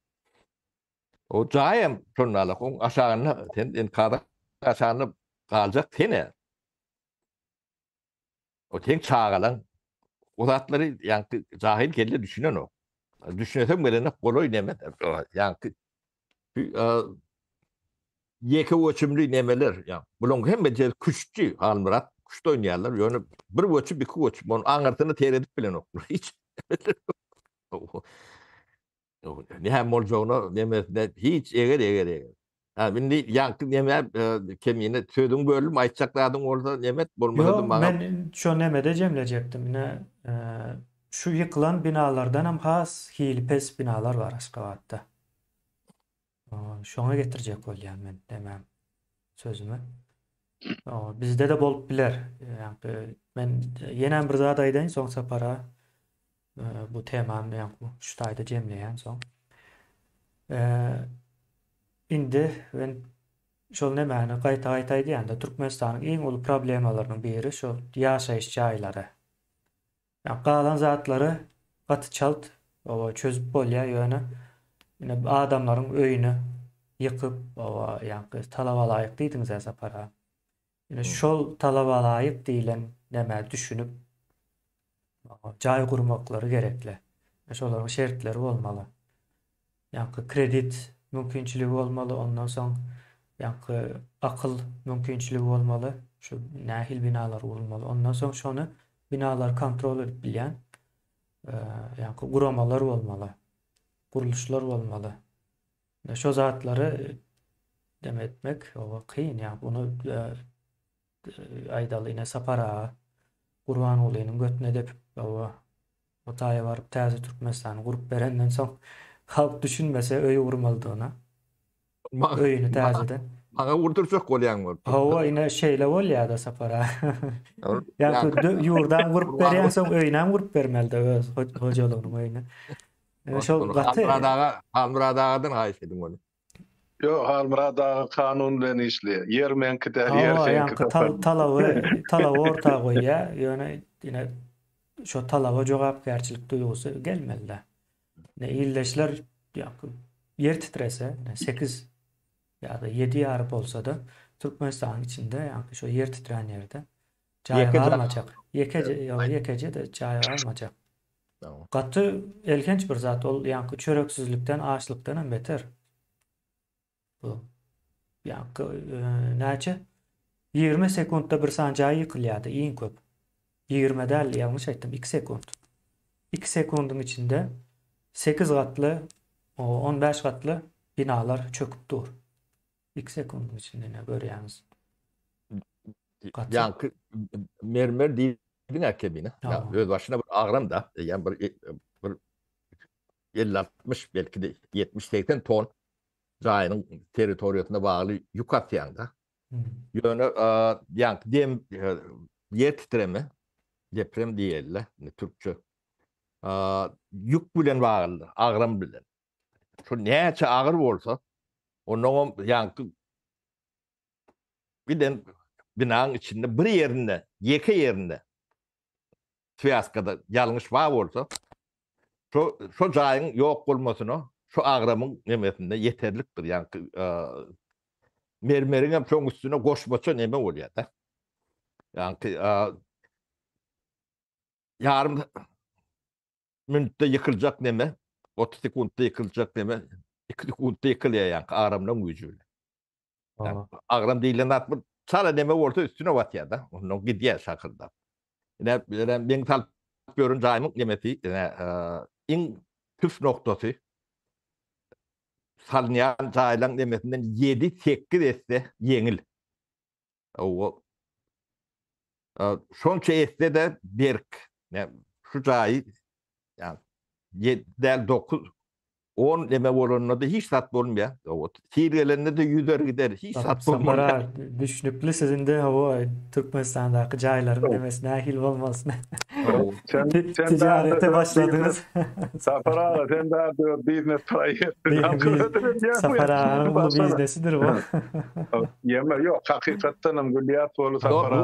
O cahayem sonralık. Onun aşağına, aşağına kalacak tene. O ten çağılan. O zatları yani cahil kelle düşünen o. Düşünesem gelene kolay nemet. Yani yeke ölçümlü nemeler. Yani bunun hem de küçükçü almırat. Kuşta oynayarlar. Yani bir ölçü, bir ölçü. Onun anırtını teyredip bilen okur. Hiç. Ne hem olacağına ne hiç eger. Ha bindi yankı neme kemiğine söydüğün bölüm aytacakladın orada nemet bulmadı Yo, bana. ben şu nemede cemleyecektim. Yine şu yıkılan binalardan hem has hili pes binalar var Aşgabat'ta. Şuna getirecek bolýan men demem sözümü. Bizde de bolup biler. Yani men ýene bir zat aýdaýyn soň sapara bu temany ýa-ni şu taýda jemleýän soň. Indi ben şol nemäni gaýta aýdýanda Türkmenistanyň iň uly problemalarynyň biri şol ýaşaýyş jaýlary. Ýa galan zatlary gaty çalt çözüp bolýar ýöne ýine adamlaryň öýüni ýykyp ýa-ni talaba laýyk diýdiňiz sapara. Ýine şol talaba laýyk diýilen näme düşünüp jaý gurmaklary gerekli. Şolaryň şertleri bolmaly. Ýa-ni kredit mümkinçiligi bolmaly, ondan soň ýa-ni akyl mümkinçiligi bolmaly. Şu nähil binalar bolmaly. Ondan soň şonu binalar kontrol edip bilýän ýa-ni guramalar bolmaly. Guruluşlar bolmaly. Şo zatlary demetmek o kıyın ya bunu aydaly ine sapara Gurban olayının götüne dep o taýa baryp täze Türkmenistany gurup berenden soň halk düşünmese öýü gurmaldygyna. Öýüni täzeden. Bana vurdursak bolýan. Hawa ine şeýle bolýar da sapara. Ýa-ni ýurdan gurup berýän soň öýüne gurup bermeli öz hojalygyny öýüne. Şol gaty Almuradadan haýyş edin onu. Yo, Almuradagy kanun bilen işleýär. Yer menkide, yer senkide. Talaba orta goýýar. Ýöne ine şo talaba jogapkärçilik duýgusy gelmeli. Ne illeşler yer titrese 8 ýa-da 7 ýary bolsa da Türkmenistanyň içinde ýa-ni şo yer titren ýerde jaý almajak. Yekece de jaý almajak. Gaty elkenç bir zat ol ýa-ni çöreksizlikden, açlykdan beter. Bu. Yani näçe? 20 sekundda bir sancağı yıkılýardy, iň köp. 20 däl, ýalňyş aýtdym, 2 sekund. 2 sekundun içinde 8 gatly, 15 gatly binalar çöküp dur. 2 sekundun içinde ne görýäňiz? Gatsa. Yani mermer diýdiň akebine. Ya Aa. öz başına bir agram da yani bir 50-60 belki de 70-80 ton jaýynyň territoriýasyna bagly ýük atýanda. Ýöne yani yer titreme, deprem diýerler, türkçe. Ýük bilen bagly, agram bilen. Şu näçe agyr bolsa, onuň yani birden binanyň içinde bir ýerinde, ýeke ýerinde twiaskada ýalňyş bar bolsa, şu jaýyň ýok bolmasyna şu agramyň nemesinde ýeterlikdir. Yani mermeriň hem şoň üstüne goşmaça neme bolýar da. Yani yarım minutda yıkılacak neme, 30 sekundda yıkılacak neme, 2 sekundda yıkılýar yani agramyň güýjüyle. Yani agram diýilen atmy çara neme bolsa üstüne batýar da. Onuň gidýär şakylda. Ben talp görün jaýmyň nemesi, iň püf noktasy salynýan jaýlaryň nemesinden 7-8 esse yeňil. Şonça esse de berk. Yani şu jaýy yani 7-9 10 neme bolanynda da hiç sat bolmaýar. O tirgelerinde de yüzer gider. Hiç sat bolmaýar. Sapara düşünüpli sizinde hava Türkmenistan'daki jaýlaryň nemesi nähil bolmasyn. Ticarete başladınız. Sapara sen daha biznes proýekti. Sapara bu biznesidir bu. Ýeme ýok, hakykatdan hem güllýat bolup sapara.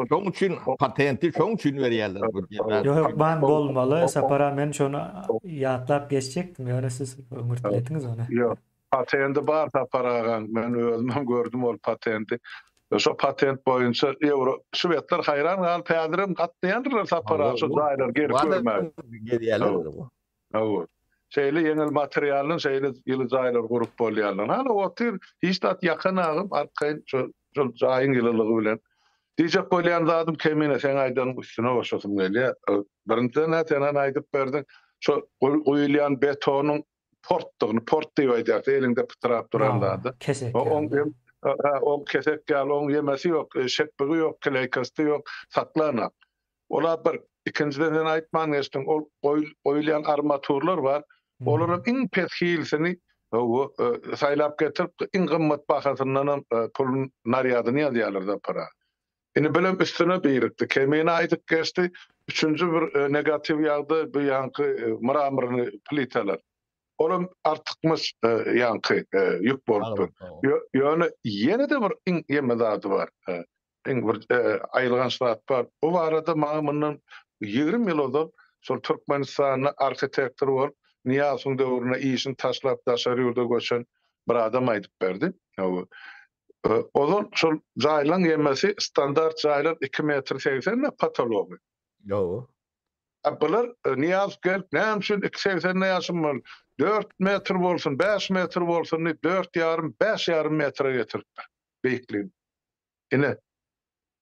Şoň üçin patenti şoň üçin berýärler. Yok ben bolmalı. Sapara men şonu ýatlap geçecektim. Yani siz ömürtlediniz onu. Yok. Patenti bar saparagan. Men özüm gördüm ol patenti. Şu patent boyunca Şwedler hayran gal pädirim gatlaýandylar sapara. Şu daýlar geri görmäk. Gerýärler. Evet. Şeýle ýeňil materialyň şeýle ýyly jaýlar gurup bolýarlar. Hala otyr hiç dat ýakyn agym arkaýyn şu jaýyň ýylylygy bilen. Diýjek bolýan zadym kemine sen aýdan üstüne başlasym gelýär. Birinciden näçe aýdyp berdiň. Şu goýulýan betonyň port diýip aýdýar. Elinde pytrap duranlardy. Kesek. O kesek gal, on yemesi yok, şekbegi yok, kleykasty yok, saklana. Ola bir ikinciden sen aýtman geçdiň, ol goýulýan armaturlar var. Olaryň iň peshilsini saýlap getirip iň gymmat bahasyndan pulun naryadyny ýazýarlar da para. Ine bilen üstüne beýirdi. Kemine aýdyp geçdi. Üçüncü bir negativ ýagdy bu ýanky mramyryny plitalar. Olam artykmyş ýanky ýük bolupdy. Ýöne ýene de bir ýeme zady bar. Bir aýylgan şart bar. O arada maňa mundan 20 ýyl ozal şol Türkmenistanyň arxitektor bolup Niýazyň döwrüne işin taşlap daşary ýurda göçen bir adam aýdyp berdi. Ozal şol jaýlaryň ýemesi standart jaýlar 2,80 m patology. Yo. Bular Niýaz gelip näme 2,80 ýaşym 4 metr bolsun, 5 metr bolsun, 4,5-5,5 metre getiripler. Beýikliğin. Ine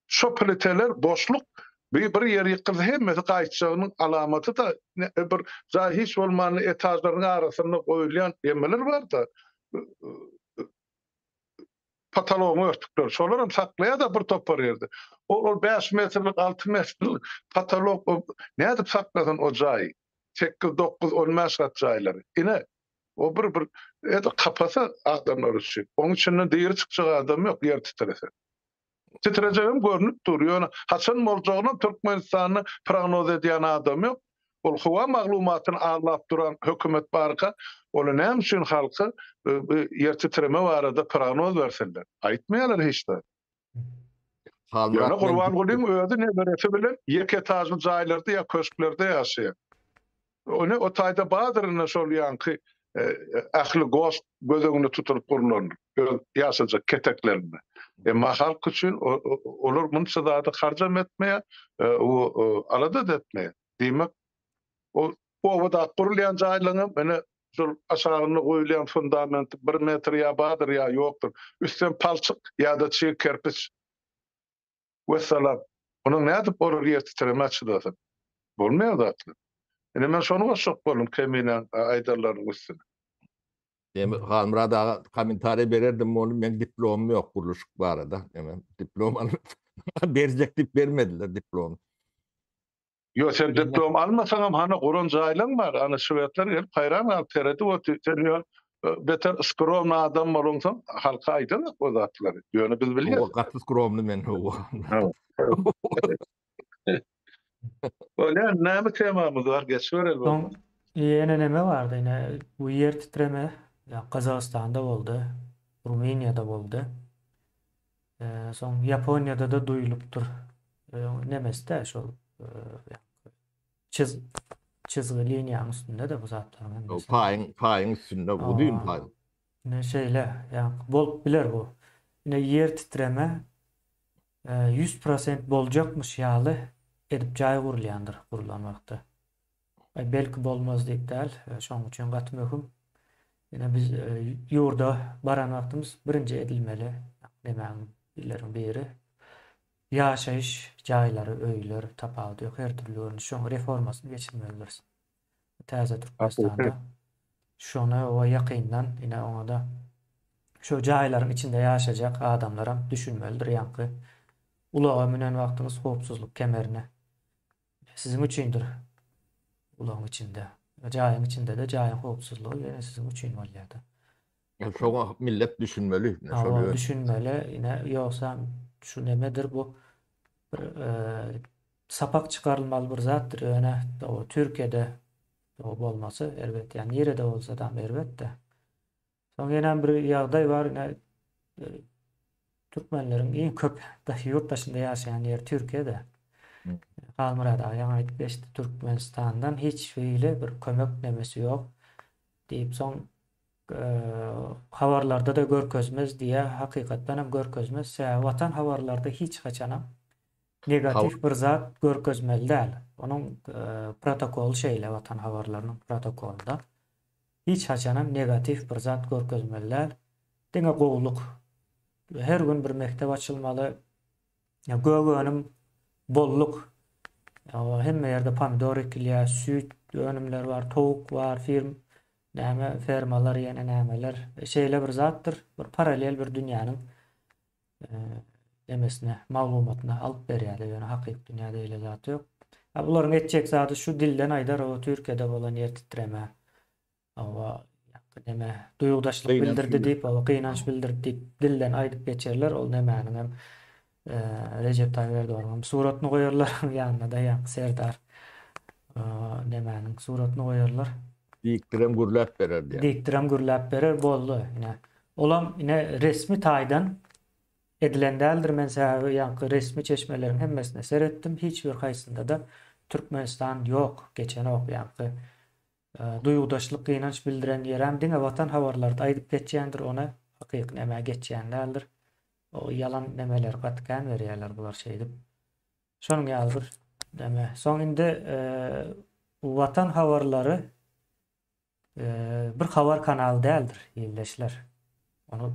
şu pliteler boşluk bir yer ýykyldy hemmesi gaýtjagynyň alamaty da bir jaý hiç bolmayan etajlaryň arasynda goýulýan ýemeler bar da patology örtükler. Şolar hem saklaýar da bir topar ýerde. O 5 metrlik 6 metrlik patolog nädip saklasan o jaý? 8-9 olmaz jaýlary. Ine o bir kapasa adamlar üçin. Onuň içinden diýeri çykjak adam ýok, yer titrese. Titrejegim görünüp durýar. Haçan boljagyny Türkmenistanyny prognoz edýän adam ýok. Ol howa maglumatyny alap duran hökümet barka, ola näme üçin halky yer titreme barada prognoz berseler. Aýtmaýarlar hiç de. Ýöne Gurban Gulyň özi neberesi bilen ýek etajly jaýlarda ýa köşklerde ýaşaýar. Onu o taýda badyryna şol ýanky ähli gost gözüňde tutup gurulýar. Ýaşajak keteklerini. Halk üçin olar munça da harjam etmeýär, o alada da etmeýär. Diýmek o wada gurulýan jaýlaryň mene Şol aşağını goýulan fundament 1 metr ýa badyr ýa ýokdur. Üstten palçyk ýa-da çiğ kerpiç. Vesselam. Onuň nädip bolar ýertitirme açylasyn. Bolmaýar zatly. Ene men şonu goşak bolum keminen aýdarlaryň üstüne. Halmurad ağa komentary bererdim onu men diplomum yok kuruluşuk barada. Hemen diplomanı verecektik vermediler diplom. Yo sen diplom almasaňam hany goran jaýlaň bar. Ana şöwetler gelip hayran alıp teredi o sen beter skrovna adam bolsaň halka aýdan o zatlary. Ýöne biz bilýär. O gaty skromly men o. Öyle näme temamız var geçiyor Son yine neme vardı yine bu yer titreme ya Kazakistan'da oldu, Rumanya'da oldu. Son Japonya'da da duyuluptur. Nemesi de şu çizgi linyanın üstünde de bu zatların O nemesi. paýyň üstünde udyn paýyň. Ne şeyle ya bol bilir bu. Yine yer titreme 100% bolacakmış ýaly edip jaý gurulýandyr gurulanmakda. Belki bolmaz diýip däl. Şoň üçin gaty möhüm. Ýene biz ýurda baran wagtymyz birinji edilmeli. Nämäň illerin biri ýaşaýyş jaýlary, öýler, tapawdy ýok her türlü şoň reformasyny geçirmelidir. Täze Türkmenistanda şona o ýakyndan ýene oňa da şu jaýlaryň içinde ýaşajak adamlara düşünmelidir ýanky. Ulağa menen wagtymyz howpsuzlyk kemerine sizin üçindir. Ulağın içinde. Jaýyň içinde de jaýyň howpsuzlygy ýene sizin üçin bolýardy. Şoňa millet düşünmeli. O düşünmeli. Ýene ýoksa şu nemedir bu bir sapak çıkarılmalı bir zatdır. Ýene o Türkiýede o bolmasy elbetde ýani ýerde bolsa da elbetde. Soň ýene bir ýagdaý bar ýene türkmenleriň iň köp ýurtdaşynda ýaşaýan ýer Türkiýede. Halmurad ağa aýdyp geçdi Türkmenistandan hiç beýle bir kömek nemesi ýok diýip soň habarlarda da görkezmez diýe hakykatdan hem görkezmez. Watan habarlarda hiç haçanam negatif bir zat görkezmeli däl. Onuň protokol şeýle watan habarlarynyň protokolunda hiç haçanam negatif bir zat görkezmeli däl. Diňe gowluk. Her gün bir mektep açylmaly. Gögönim bolluk. Hemme yerde pomidor ekilýär, süt önümler var, towuk var, fermalar ýene nämeler. Şeýle bir zatdyr, bir paralel bir dünýäniň demesine, maglumatyna alyp berýär. Ýöne hakyky dünýäde öyle zat ýok. Bularyň etjek zaty şu dilden aýdar o Türkiýede bolan yer titreme. Näme duýgdaşlyk bildirdi diýip, gynanç bildirdi diýip dilden aýdyp geçerler. Ol nämäniň hem Recep Tayyip Erdoğan'ın suratını koyarlar yanına da yak Serdar nämäniň suratını koyarlar. Diktirem gürläp berer diýär. Diktirem gürläp berer boldy. Ýene olam ýene resmi taýdan edilen däldir. Men sähä ýanky resmi çeşmeleriň hemmesine seretdim. Hiç bir haýsynda da Türkmenistan ýok. Geçen ok ýanky duýgdaşlyk gynanç bildiren ýerem diňe watan habarlarda aýdyp geçýändir ona hakyky näme geçýän däldir. O yalan nemeler gatkan berýärler bular şeýdip. Şonuň ýalydyr deme. Soň indi watan habarlary bir habar kanaly däldir ýerleşler. Onu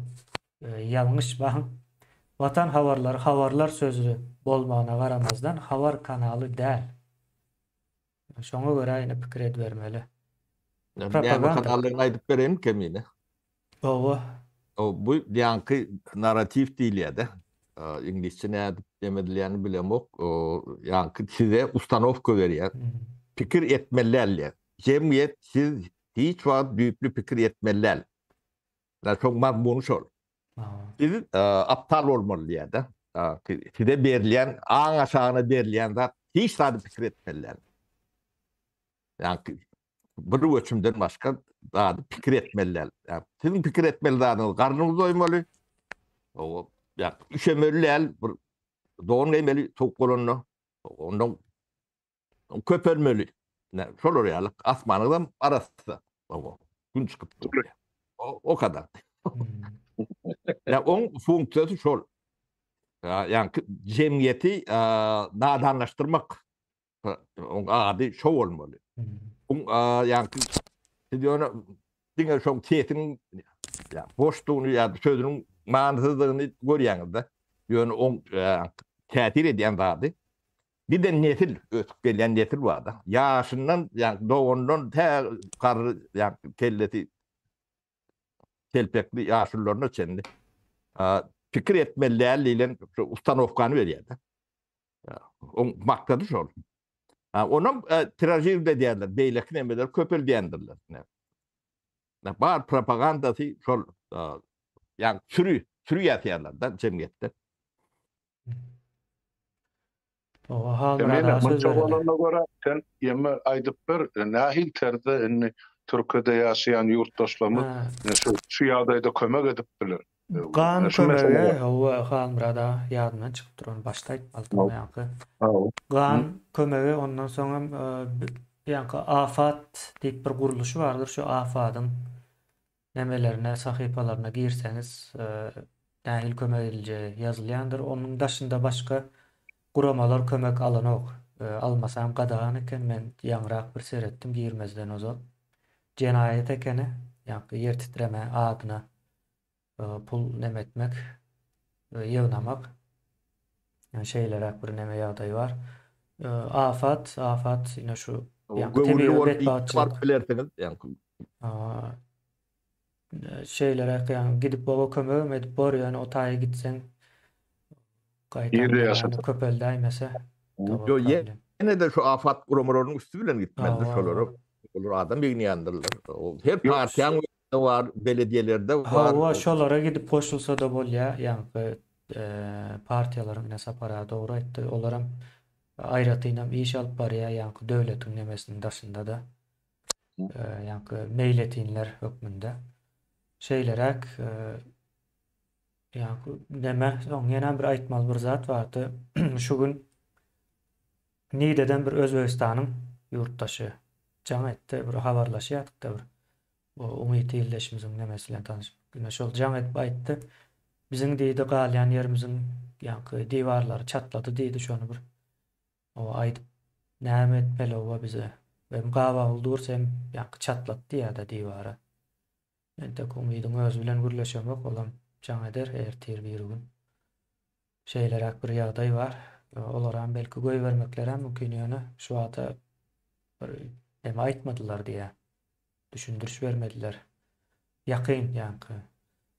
ýalňyş bagyň. Watan habarlary, habarlar sözü bolmagyna garamazdan habar kanaly däl. Şoňa görä ýene pikir edbermeli. Näme kanalyny aýdyp bereyim kemine. Owa O bu ýanky narativ diýilýär. İnglisçe näde demedilerini bilemok. O ýanky size ustanowka berýär. Pikir etmeliler. Jemgyýet siz hiç wagt düýüplü pikir etmeliler. Çok mazmuny şol. Siz aptal bolmaly da. Size berilýän, aň aşagyna berilýän zat hiç zat pikir etmeliler. Ýanky bir ölçümden başka daha pikir etmeliler. Yani sizin pikir etmelileriniz karnınız doymalı. O ya üşemeliler, doğun emeli tok bolunlu. Ondan köpürmeli. Ne şol ýaly asmanyň arasy. O gün çykyp duruyor. O kadar. Ya on funksiyonu şol. Yani cemiyeti nadanlaştırmak. On ady şol olmalı. Yani siz onu diňe şoň tesiriň boşluğunu ýa-da sözüniň manysyzlygyny görýäňizde ýöne oň täsir edýän zady. Bir de nesil ötüp gelen nesil var da. Yaşından yani doğundan te karı yani kelleti telpekli yaşlılarına çendi. Fikir etmelilerle ustanovkanı veriyordu. O maktadı şol. Onun trajedi de diyorlar. Beylek nemeler köpel diyendirler. Bağır propagandası şol yani sürü yatıyorlar cemiyette. O hal Emine, murada söz munça vereler. bolana göre sen ýeme aýdyp bir nähil terde inni Türkiýede ýaşaýan ýurtdaşlarymyz Ha, şu ýagdaýda kömek edipdiler. Gan Şu mesele kömegi, var. o hal murada ýadymdan çykyp duran başlaýt altyma ýaňky. Hawa. Gan kömegi ondan soňra ýaňky afat diýip bir guruluşy bardyr. Şu afadyň nemelerine, sahypalaryna girseňiz, nähil kömek edilje ýazylýandyr. Onuň daşynda başga guramalar kömek alanok. Almasam gadagany eken men ýaňrak bir seretdim girmezden ozal. Jenaýet ekeni, ýa-ni yer titreme adyna pul nemetmek, ýygnamak. Yani şeyler bir neme ýagdaý var. Afat ýene şu ýa-ni tebii betbaatçylyk. Var bilerseniz yani Şeyler yani gidip baba kömegim edip borýan o taýy gitseň gaýtan Ýerde yani ýaşadyk. köpel daýmasa. yo yine de şu afat kurumlarının üstü bilen gitmelidir Aa, şoları. Olur adam bilmeýändirler. O her Yok, partiýaň var, belediýelerde Ha, var. şolara gidip koşulsa da bolýa, ýa-ni partiýalaryň nesapara dogry aýtdy. Olaram aýratynam iş alyp barýar, ýa-ni döwletiň nemesiniň daşynda da. Ýa-ni meýletinler hökmünde. Şeylerek ýa-ni neme, oň ýene bir aýtmaly bir zat bardy. Şu gün Nide'den bir Özbegistanyň ýurtdaşy jaň etdi, bir habarlaşýardyk-da bir. O umyty ýyldaşymyzyň nemesi bilen tanyşyp. Ýene şol jaň etip aýtdy. Biziň diýdi galýan ýerimiziň ýa-ni diwarlary çatlady diýdi şonu bir. O aýdyp näme etmeli o bize? Hem gawa uldursam ýa-ni çatlatdy ýa-da diwara. Ente umydyň öz bilen gürleşemek bolam jaň eder ertir bir gün. Şeylerak bir ýagdaý var. Olaram belki göý bermeklerem mümkin ýöne şu ata bir hem aýtmadylar diýe düşündürüş bermediler. Ýakyn ýa-ni.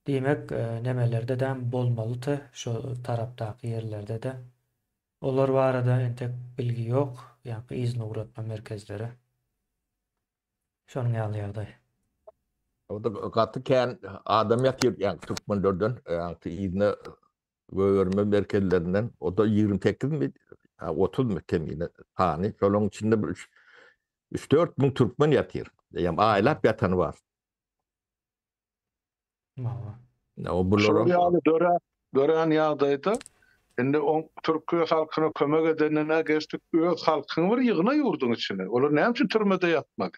Demek nemelerde de bolmalydy şu tarapdaky ýerlerde de. Olar barada entek bilgi ýok, ýa-ni izni uğratma merkezleri. Şonuň ýaly. O da gaty kän adam ýatyr ýa-ni Türkmenlerden ýa-ni izni görme merkezlerinden o da 28 mi 30 mu kemine tani şolong içinde 3-4 bin Türkmen ýatyr. Ýa-ni aýlap ýatan var. O bulara ýaly dören ýagdaýda indi o Türkiýe halkyna kömek edenine geçtik öz halkyny bir ýygyna ýurdun içine. Olar näme üçin türmede ýatmak?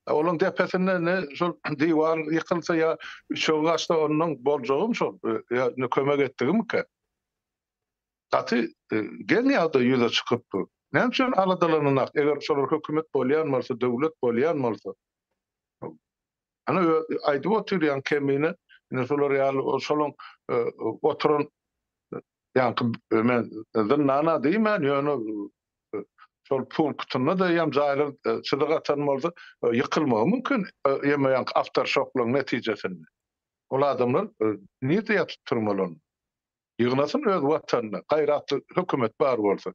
Olaň depesinde ne şol diwar ýykylsa ýa şol gaçda onuň boljagym şol ýa kömek etdigim ki. Gaty gel ýagda ýüze çykypdy. Näme üçin aladalanynak eger şolar hökümet bolýan bolsa, döwlet bolýan bolsa. Ana aýdyp oturýan kemine ne şolar ýaly şolaň oturan ýa-ni men nana diýmän ýöne şol punktuna da ýam jaýlar çydyk atan bolsa ýykylmagy mümkin. Ýa-ni aftershoklaryň netijesinde. Ol adamlar niýete ýatyp turmaly? Ýygnasyn öz watanyna, gaýratly hökümet bar bolsa.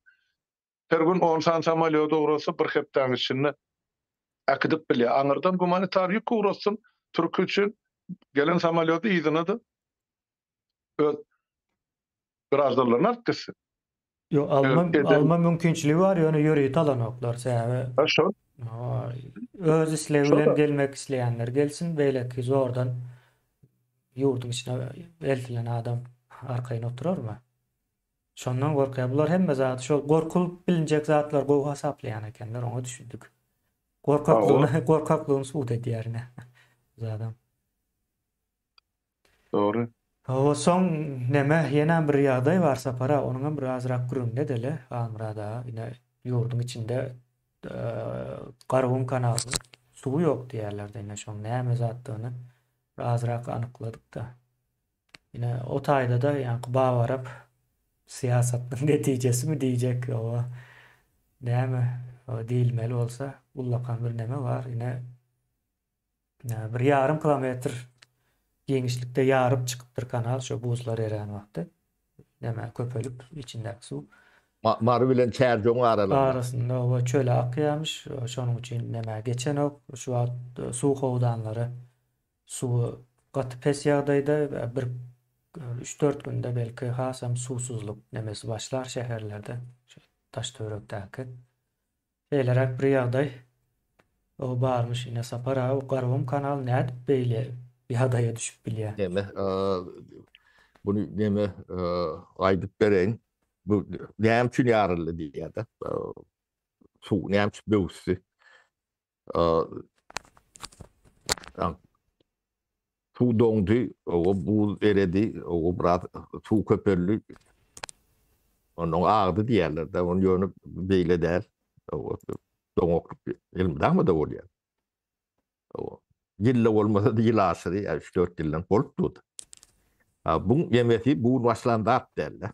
Her gün 10 san samolyot ugrasa bir hepden içinde akdyp bilýär. Aňyrdan humanitar ýük ugrasyn Türkiýe üçin gelen samolyoty ýygynydy. Grazdanlaryň artdysy. Yo alma mümkinçiligi var ýöne ýöri talanoklar sebäbi. Şol. Öz isleги bilen gelmek isleýänler gelsin beýleki zordan ýurduň içine eltilen adam arkaýyna oturarmy? Şondan gorkýar. Bular hemme zat şol gorkulyp bilinjek zatlar gowy hasaplaýan ekenler, oňa düşündik. Gorkaklygyny suwt edýärine. Zadam. Doğru. O son neme ýene bir ýagdaý bar sapara, onuň bir azrak güründe dele Amrada ýine ýurduň içinde Garwun kanalyny suyu yok diýerler ine şoň näme zatdygyny azrak anykladyk da. Yine o taýda da ýa-ni bawarap siýasatyň netijesi mi diýjek o näme o diýilmeli bolsa ullakan bir neme var. Yine bir yarım kilometr geňişlikde ýaryp çykypdyr kanal şo buzlar eren wagty. Näme köpelip içindäki suw Mary bilen Çerjoň aralygynda. arasında o çöle akýarmyş. Şonuň üçin näme geçen ok şu wagt suw howdanlary suwy gaty pes ýagdaýda bir 3-4 günde belki hasam suwsuzluk nemesi başlar şäherlerde. Şu Taştörekdäki. Şeýleräk bir ýagdaý. O barmış ine sapara o Garwam kanal nädip beýle ýagdaýa düşüp bilýär. Deme, bunu deme aýdyp bereň. Bu näme üçin ýaryldy diýýärdi. Suw näme üçin böwsü. Suw doňdy, o buz eredi, o biraz suw köpelli. Onuň agdy diýerler de, onu ýöne beýle däl. O doňoklyp ilmidämi da bolýar. O ýylla bolmasa da ýyl aşyry, 3-4 ýyldan bolup durdy. Bu ýemeti bu başlandy derler.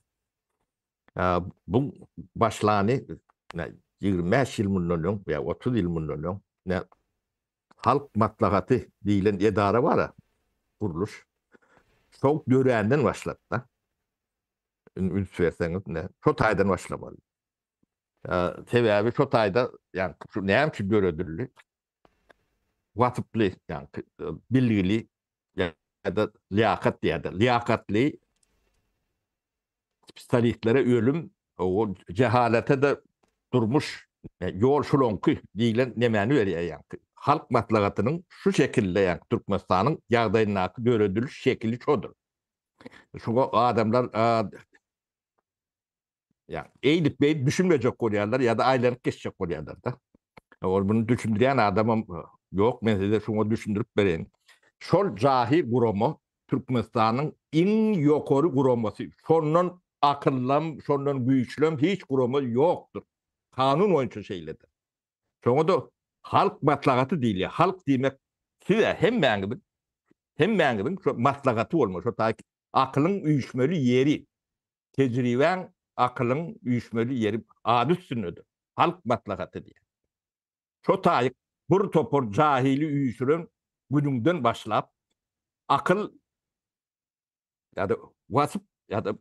Bu başlany 25 ýyl mundan ýa 30 ýyl mundan halk maslahaty diýilen edara bar, kuruluş. Çok döränden başlap da. Üns verseňiz ne? Şo taýdan başlamaly. Sebäbi şo taýda ýani şu näme üçin döredildi? Watyply ýani bilgili ýa-da liýakat diýerler. Liýakatly spesialistlere ölüm, o cehalete de durmuş yol şulonky diýilen nemäni berýär ýani. Halk maslahatynyň şu şekilde ýani Türkmenistanyň ýagdaýyna dörediliş şekli çodur. Şoňa adamlar ya eğilip bey düşünmeyecek bolýarlar ya da aýlanyp geçecek bolýarlar da. Bunu düşündirýän adamam yok, men size şunu düşündürüp bereň. Şol jahi gurumy Türkmenistanyň iň ýokary gurumasy. Şondan akyllam, şondan güýçlem hiç gurumy ýokdur. Kanun boýunça şeýledir. Şoňa da halk maslahaty diýilýär. Halk diýmek size hemmäňiň şu maslahaty bolmaly. Şo taýy akylyň üýüşmeli ýeri. Tejriben akylyň üýüşmeli ýeri ady üstündedir. Halk maslahaty diýer. Şo taýy bir topar jahili üýüşürün gününden başlap akyl ýa-da wasyp ýa-da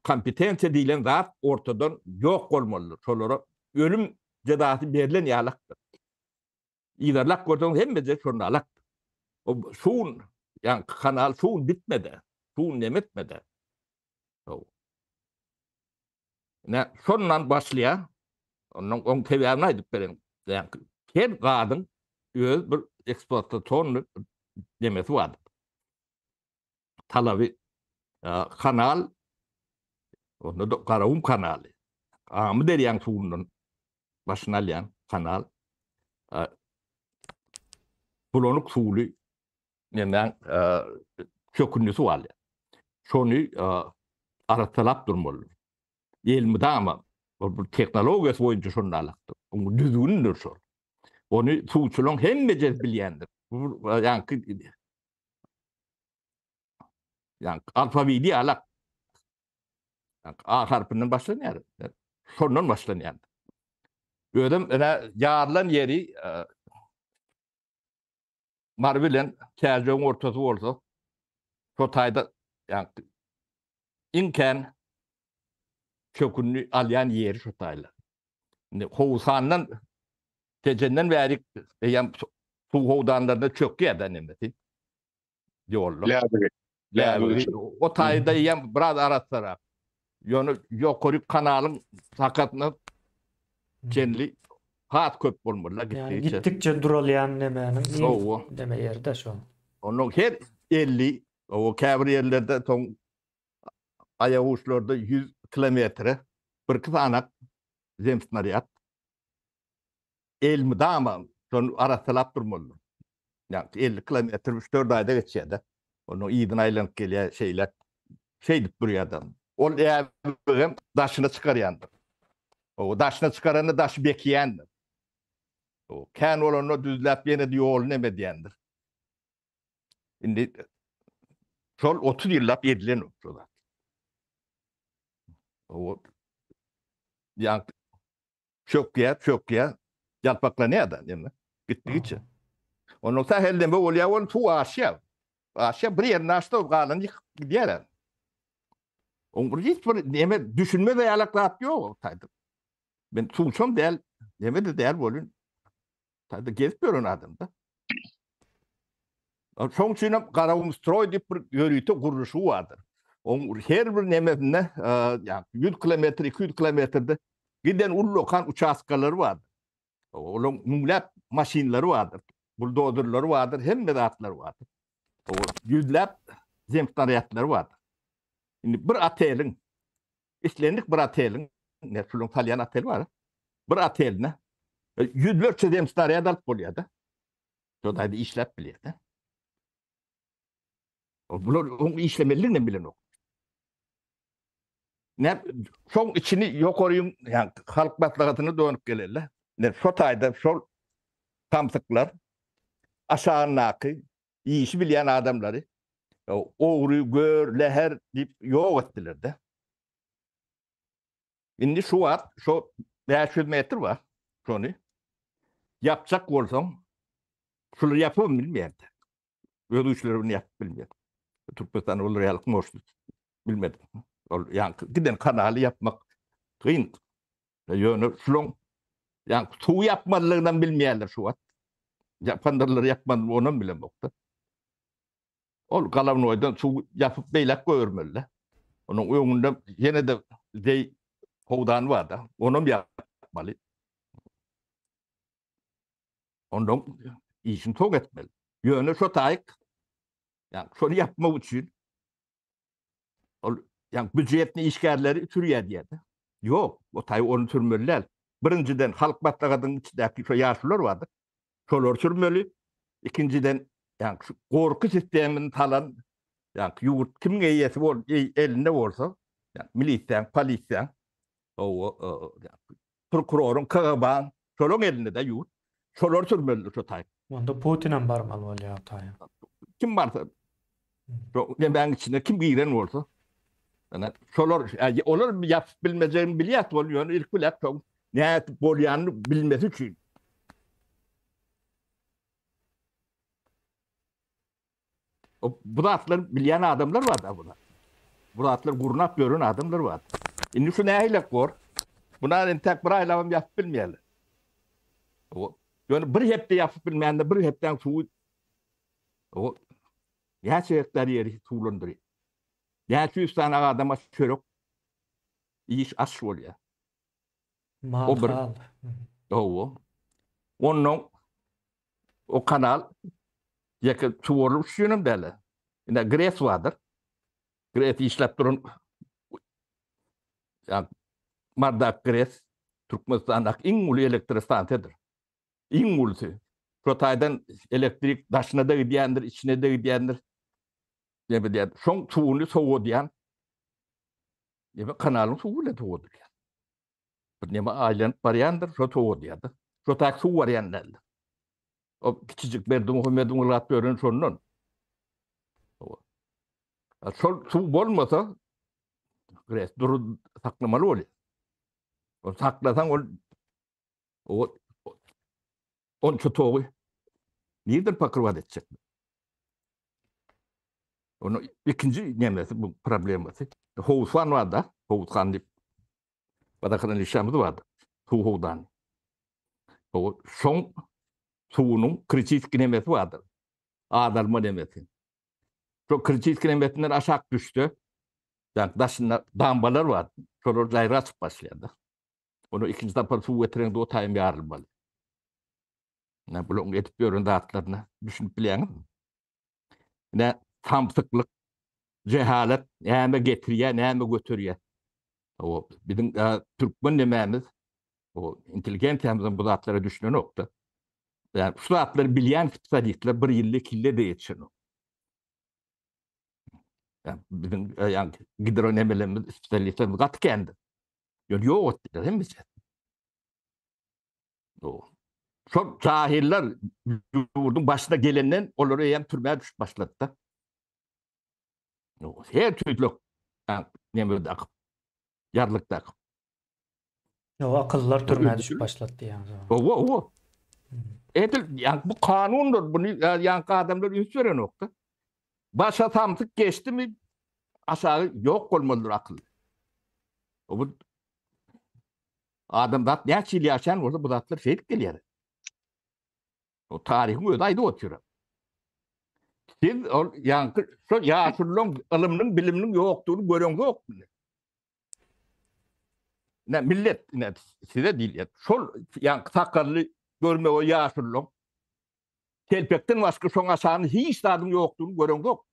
kompetensiýa diýilen zat ortadan ýok bolmalydyr. Şolara ölüm jazasy berilen ýalakdyr. Ýerlek gördüň hemme şonu alak. O şuň ýani kanal şuň bitmedi. Şuň nemetmedi. Ne şondan başlaýar. Onuň sebäbini aýdyp bereň. Ýani her gadyň öz bir eksploatasyon demesi var. Talaby kanal, onu da Garwam kanaly. Amy derýän suwundan başyna alýan kanal. Bulonuk suwly nämen çökünnüsi var. Şonu aratalap durmaly. Elmide ama bu teknologiyasy boýunça şonu alakdyr. Onu düzgündir şol. Onu suwçularyň hemme bilýändir. Yani alfabeti alak. A harfinden başlanýar. Şondan başlanýar. Ödüm ýarlan ýeri Mary bilen Çerjoň ortasy bolsa, şo taýda yani imkan çökünni alýan ýeri şo taýla. Howsandan tejenden bäri ýa suw howdanlarynda çökýär da nemeti. Ýollar. O taýda ýa biraz aratsara. Ýöne ýokary kanalyň sakatyny kenli hat köp bolmaly Yani gittikçe duralýan nemäniň deme ýerde şo. Onuň her 50 o käbir ýerlerde toň aýag uçlarda 100 kilometre bir kısanak zemsnaryat elmi dama şonu arasalap durmaly. Yani 50 kilometre 3-4 aýda geçýär. Onu ýygyň aýlanyp gelýär şeýler. Şeýdip durýar. Ol ýa-da daşyny çykarýandyr. O daşyny çykarany daş bekýändir. O kän olanı düzläp ýene ýol neme diýendir. Indi şol 30 ýyllap edilen okşolar. O ýa çökýä ýalpaklanýar-da ýene. Gitdigiçe. Onun sahelde bu bolýar ol tu aşya. Aşya bir ýerine açdy, galan ýykyp gidýär. On bir hiç bir neme düşünme ve alaklat ýok taýdy. Ben suçum del, neme de del bolun. Taýdy gezip adamda. Şoň üçin garawym stroy diýip bir ýörüýte gurulşy bardyr. On her bir nemesine ýa 100 kilometr, 200 kilometrde giden ullokan uçaskalary bardyr. Olaň müňläp maşinlary bardyr. Buldozerlary bardyr, hemme zatlary bardyr. O yüzläp zemstanaýatlary bardyr. Indi bir ateliň, işlendik bir ateliň, ne şolun talyan atel bar. Bir ateline yüzlerce zemstanaýat alyp bolýar-da. Şodaýdy işläp bilýär-de. Bular onu işlemelerine bilen ok. Ne şoň içini ýokaryň, yani halk maslahatyny dönüp gelerler. Ne şo taýda şol tamsyklar aşağınaky işi bilýän adamlary ogry gör leher diýip ýok etdiler-de. Indi şu wagt şo 500 metr bar. Şonu yapjak bolsaň şunu ýapyp bilmeýärdi. Ödüşlerini ýapyp bilmeýär. Türkmenistan ol realyk moşdy. Bilmedim. Ol ýa giden kanaly ýapmak kyn. Ýöne şulon ýa tu ýapmadylygyndan bilmeýärler şu wagt. Ýapandarlar ýapmady onuň bilen bokda. Ol galavnoýdan su ýapyp beýlek goýurmaly. Onuň öňünde ýene de dey howdan barda. Onuň ýapmaly. Ondan işini tok etmeli. Ýöne şo taýyk ýa şonu ýapmak üçin ol ýa büdjetni işgärleri türýär diýdi. Ýok, o taýy onu türmeliler. Birinciden halk maslahatynyň içindäki şo ýaşlar bardy. Şolar türmeli. İkinciden ýa gorky sistemini talan ýa ýurt kim eýesi bol elinde bolsa, ýa milisiýa, polisiýa, prokuroryň, KGB-nyň şolaryň elinde de ýurt. Şolar türmeli şo taýy. Onda Putin'e barmaly bolýar taýy. Kim barsa, ben içinde kim giren olsa, yani şolar, olar ýapyp bilmejegini bilýär bolýar, ilk bilýär, näet bolýany bilmesi üçin. Bu zatlar bilýän adamlar bar da buna. Bu zatlar gurnap görün adamlar bar. Indi şu nähilek bor? Buna tek bir aýlabam ýapyp bilmeýärler. Ýöne bir hepde ýapyp bilmeýände bir hepden suw ýa-çerekler ýeri suwlandyr. Ýa-100 tane adama çörek iş aş bolýar. Mal. Onuň o kanal ýeke suwurup şunun däle. Inde Gres bardyr. Gres işläp duran ýa Mardak Gres Türkmenistandaky iň uly elektrostansiýadyr. Iň ulysy. Şo taýdan elektrik daşyna da gidýändir, içine de gidýändir. Näme diýär? Şoň suwuny sowudýan. Näme kanalyň suwu ile sowudýar. Bir näme aýlanyp barýandyr, şo sowudýar. Şo taýy suw barýanlar. O kiçijik Berdimuhammedyň ulat görün şondan. Şol suw bolmasa Gres dur saklamaly bolýar. O saklasaň o on çotoğu niýedir pakırwat etjek? Onu ikinci nemesi bu problemati. Howsan barda, Howsan diýip badakran işlemimiz bardy. Howdan. O şoň suwunyň kritik nemesi bardy. Adalma nemesi. Şo kritik nemetinden aşak düştü. Yani daşynda dambalar bardy. Şolar jaýra açyp başlaýardy. Onu ikinci tapar suw getiren o taýym ýarylmaly. Ne bulun etip görün dağıtlarına düşünüp bilýäňiz. Ne tamsyklyk, cehalet näme getirýär, näme götürýär. O bizim Türkmen nemämiz, o intelligensiyamyzyň bu zatlara düşünen okda. Yani şu zatları bilýän spesialistler bir ýyl, 2 ýylda da ýetişen. Yani bizim yani gidronemelerimiz spesialistlerimiz gatkendir. Ýok etdiler hemmiçe. O Şol cahiller yurdun başına gelenden onları hem türmeye düşüp başladı da. Her türlü nemede yarlıkta. O akıllılar Ya türmeye öyle düşüp türlü. başlattı yani. O. Yani bu kanundur. Bunu yani adamlar üst veren nokta. Başa tamtık geçti mi aşağı yok olmalıdır akıl. Bu adam da ne çil yaşayan orada bu datlar şey geliyor. O tarihin ödaydı oturuyor. Siz yani şu yaşlıların ılımının biliminin yoktuğunu gören yok. Ne millet ne size değil ya. Şol yani sakallı görme o yaşlıların telpekten başka son aşağının hiç tadım yoktuğunu gören yok.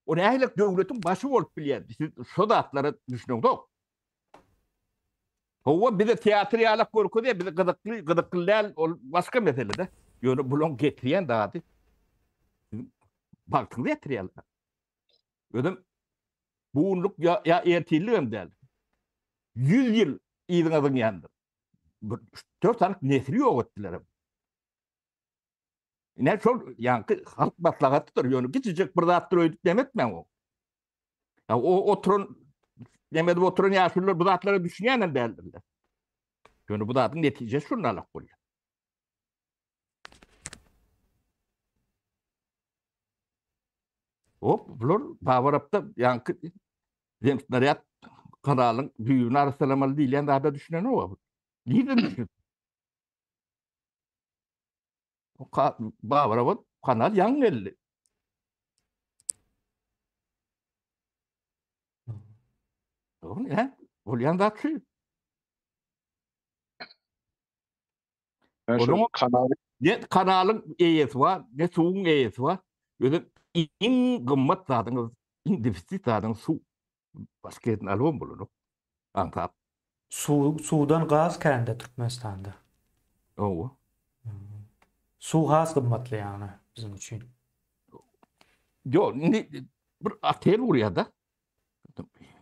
O nehirlik devletin başı olup biliyor. Siz şu datları düşünün yok. Hova bir de tiyatriyalak korku diye bir de gıdıklılar başka mesele de. Yani bulun getiriyen dağıdı. Baktın diye tiyatriyalak. Ödüm buğunluk ya ertilli ömdel. 100 yıl iyidin adın yandı. 4 tane nesri yok ettiler. Ne çok yankı halk batlagatıdır. Yani küçücük bir dağıttır öydük demek mi o? Ya o oturun demedi oturun yaşlılar bu dağıtları düşünüyen derlerler. Yani bu dağıtın neticesi şunlarla oluyor. Hop, bunlar Bavarap'ta yankı Zemsnariyat kanalın büyüğünü arasılamalı değil. Yani daha da düşünen o var. Nereden düşünün? O Bavarap'ın kanal yan elli. Doğru mu ya? O yan da atıyor. Ben şu Onun kanalı ne kanalın eğesi var, ne suyun eğesi var. Böyle in gımmat zadınız, in defisit zadınız su. Başka yerin alım bulunur. Antap. Sudan gaz kendi Türkmenistan'da. O. Su gaz kımmatlı yani bizim için. Yo, bir atel buraya da.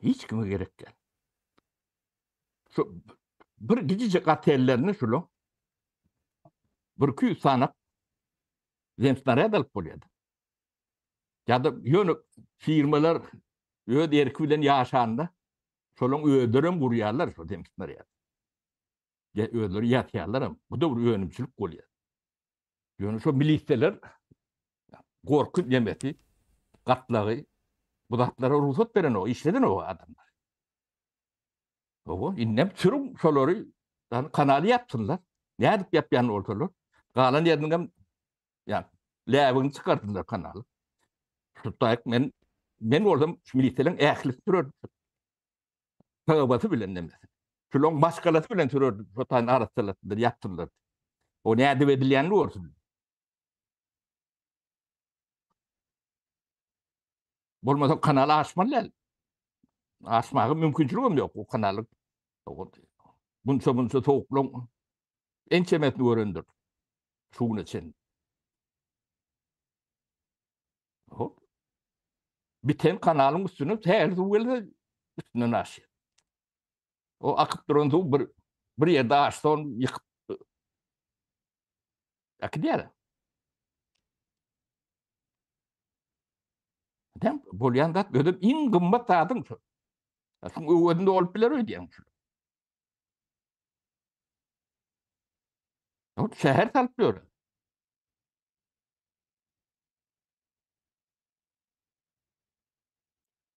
Hiç kime gerek yok. Şu bir gidecek atellerini şunu. Bir küy sanıp zemsnaraya dalıp oluyordu. Ya da yönü firmalar öde erkülen yaşandı. Şolun ödürüm burayarlar şu zemsnaraya. Ya ödür yatıyarlar. Bu da bir önümçülük oluyor. Yönü şu miliseler korku yemeti, katlağı, bu datlara ruhsat veren o, işleden o adamlar. O innem sürüm şoları kanalı yapsınlar. Ne edip yapyan ortalar. Kalan yerinden yani levini çıkarttılar kanalı. Tutayık men orada militelerin ehlis türürdü. Tağbatı bilen demesi. Şulon başkalatı bilen türürdü. Tutayın arasılattılar, yaptılar. O ne edip edilenli olsun. Bolmasa kanalı açmalılar. Açmağı mümkünçülüğüm yok o kanalı. Bunca soğukluk en çemetini öğrendir. Şuun için. Biten kanalın üstünü her zuwelde üstüne aşıyor. O akıp duran su bir yerde açsa onu yıkıp akıdıyor. Dem bolyan da ödüm in gımmat adın şu. Şun ödünde olup biler ödeyem şu. O şehir salpıyor.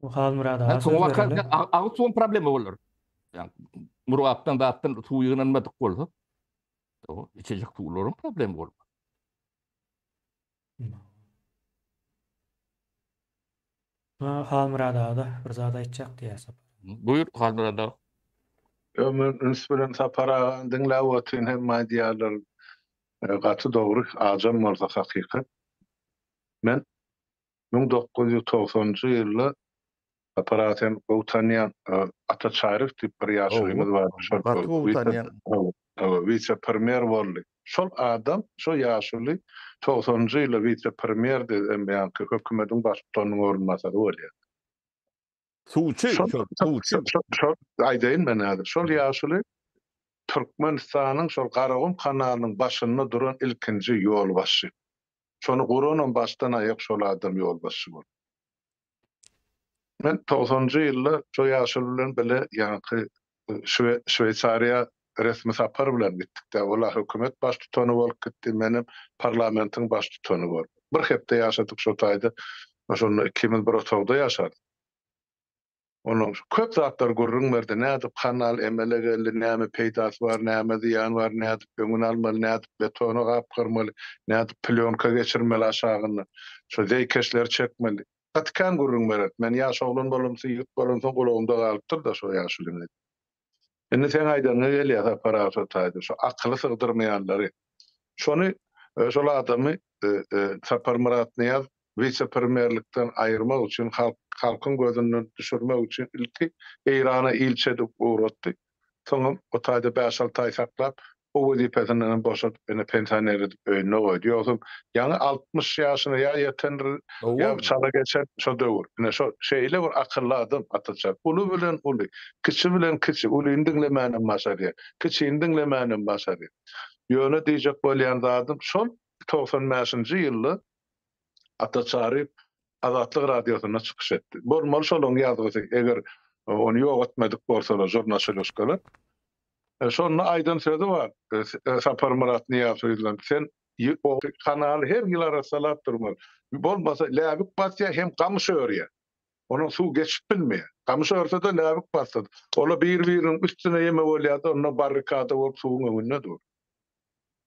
O hal murada Ben son söz vakit verelim. ağıt son problemi olur. Yani muruaptan da attın su yığınanmadık oldu. O içecek suların problemi olur. Hal murada da bir zada içecek diye hesap. Buyur Halmurada. ömür nisbeten sapara dinläwatyn hem maddiyalar gaty dogry ajam bolsa hakykat. Men 1990-njy ýylda aparaten Gowtanyan Ataçaryk diýip bir ýaşlymyz bar. Batı Gowtanyan. Vice premier boldy. Şol adam, şo ýaşly 90-njy ýylda vice premier de ýa-ni hökümetiň başçylygynyň orunmasary bolýar. Suçu. Şol aýdaýyn men häzir. Şol ýaşly Türkmenistanyň şol Garagum kanalynyň başynda duran ilkinji ýolbaşçy. Şonu gurunan başdan aýak şol adam ýolbaşçy boldy. Men 90-njy ýyllar şo ýaşyl bilen bile ýa-ni Şweýçariýa resmi sapar bilen gitdik. Ola hökümet baş tutany bolup gitdi, menim parlamentiň baş tutany boldy. Bir hepde ýaşadyk şo taýda. Şonu 2001-da ýaşadyk. Onun köp zatlar gurrun berdi. Nädip kanal emele geldi, näme peýdasy bar, näme diýan bar, nädip öňüni almaly, nädip betonu gapgyrmaly, nädip plyonka geçirmeli aşagyny. Şo zeýkeşler çekmeli. Atkan gurrun berdi. Men ýaş oglan bolumsa, ýurt bolumsa gulagymda galypdyr da şo ýaşylyny. Indi sen aýdanyňa gelýär aparato taýdy. Şo akyly sygdyrmaýanlary. Şonu şol adamy Sapar Murat Niyaz vice premierlikden ayırmak için halkın gözünden düşürmek için ilki İran'a ilçede uğratdı. Sonra o taýda 5-6 ay saklap o vazifesinden boşatıp beni pensioner edip önüne koydu. Yoksa yani 60 yaşına ya yetenir ya çala geçer şo döwür. Ine şo şeýle bir akıllı adam atacak. Ulu bilen ulu, kiçi bilen kiçi, ulu indiňlemänem başarýar. Kiçi indiňlemänem başarýar. Ýöne diýjek bolýan zadım şol 95-nji ýylda Ataçary Azatlyk radiosyna çykyş etdi. Bolmaly şolun ýazgysy eger onu ýok etmedik bolsa jurnalistler. Şonun aýdan sözi bar. Sapar Murat Niyaz söýlen. Sen o kanaly her ýyl arasalap durmaly. Bolmasa läbik basýa hem gamyş örýär. Onun suw geçip bilmeýär. Gamyş örse de läbik basdy. Ola bir-biriniň üstüne ýeme bolýar, onda barrikada bolup suwun öňünde dur.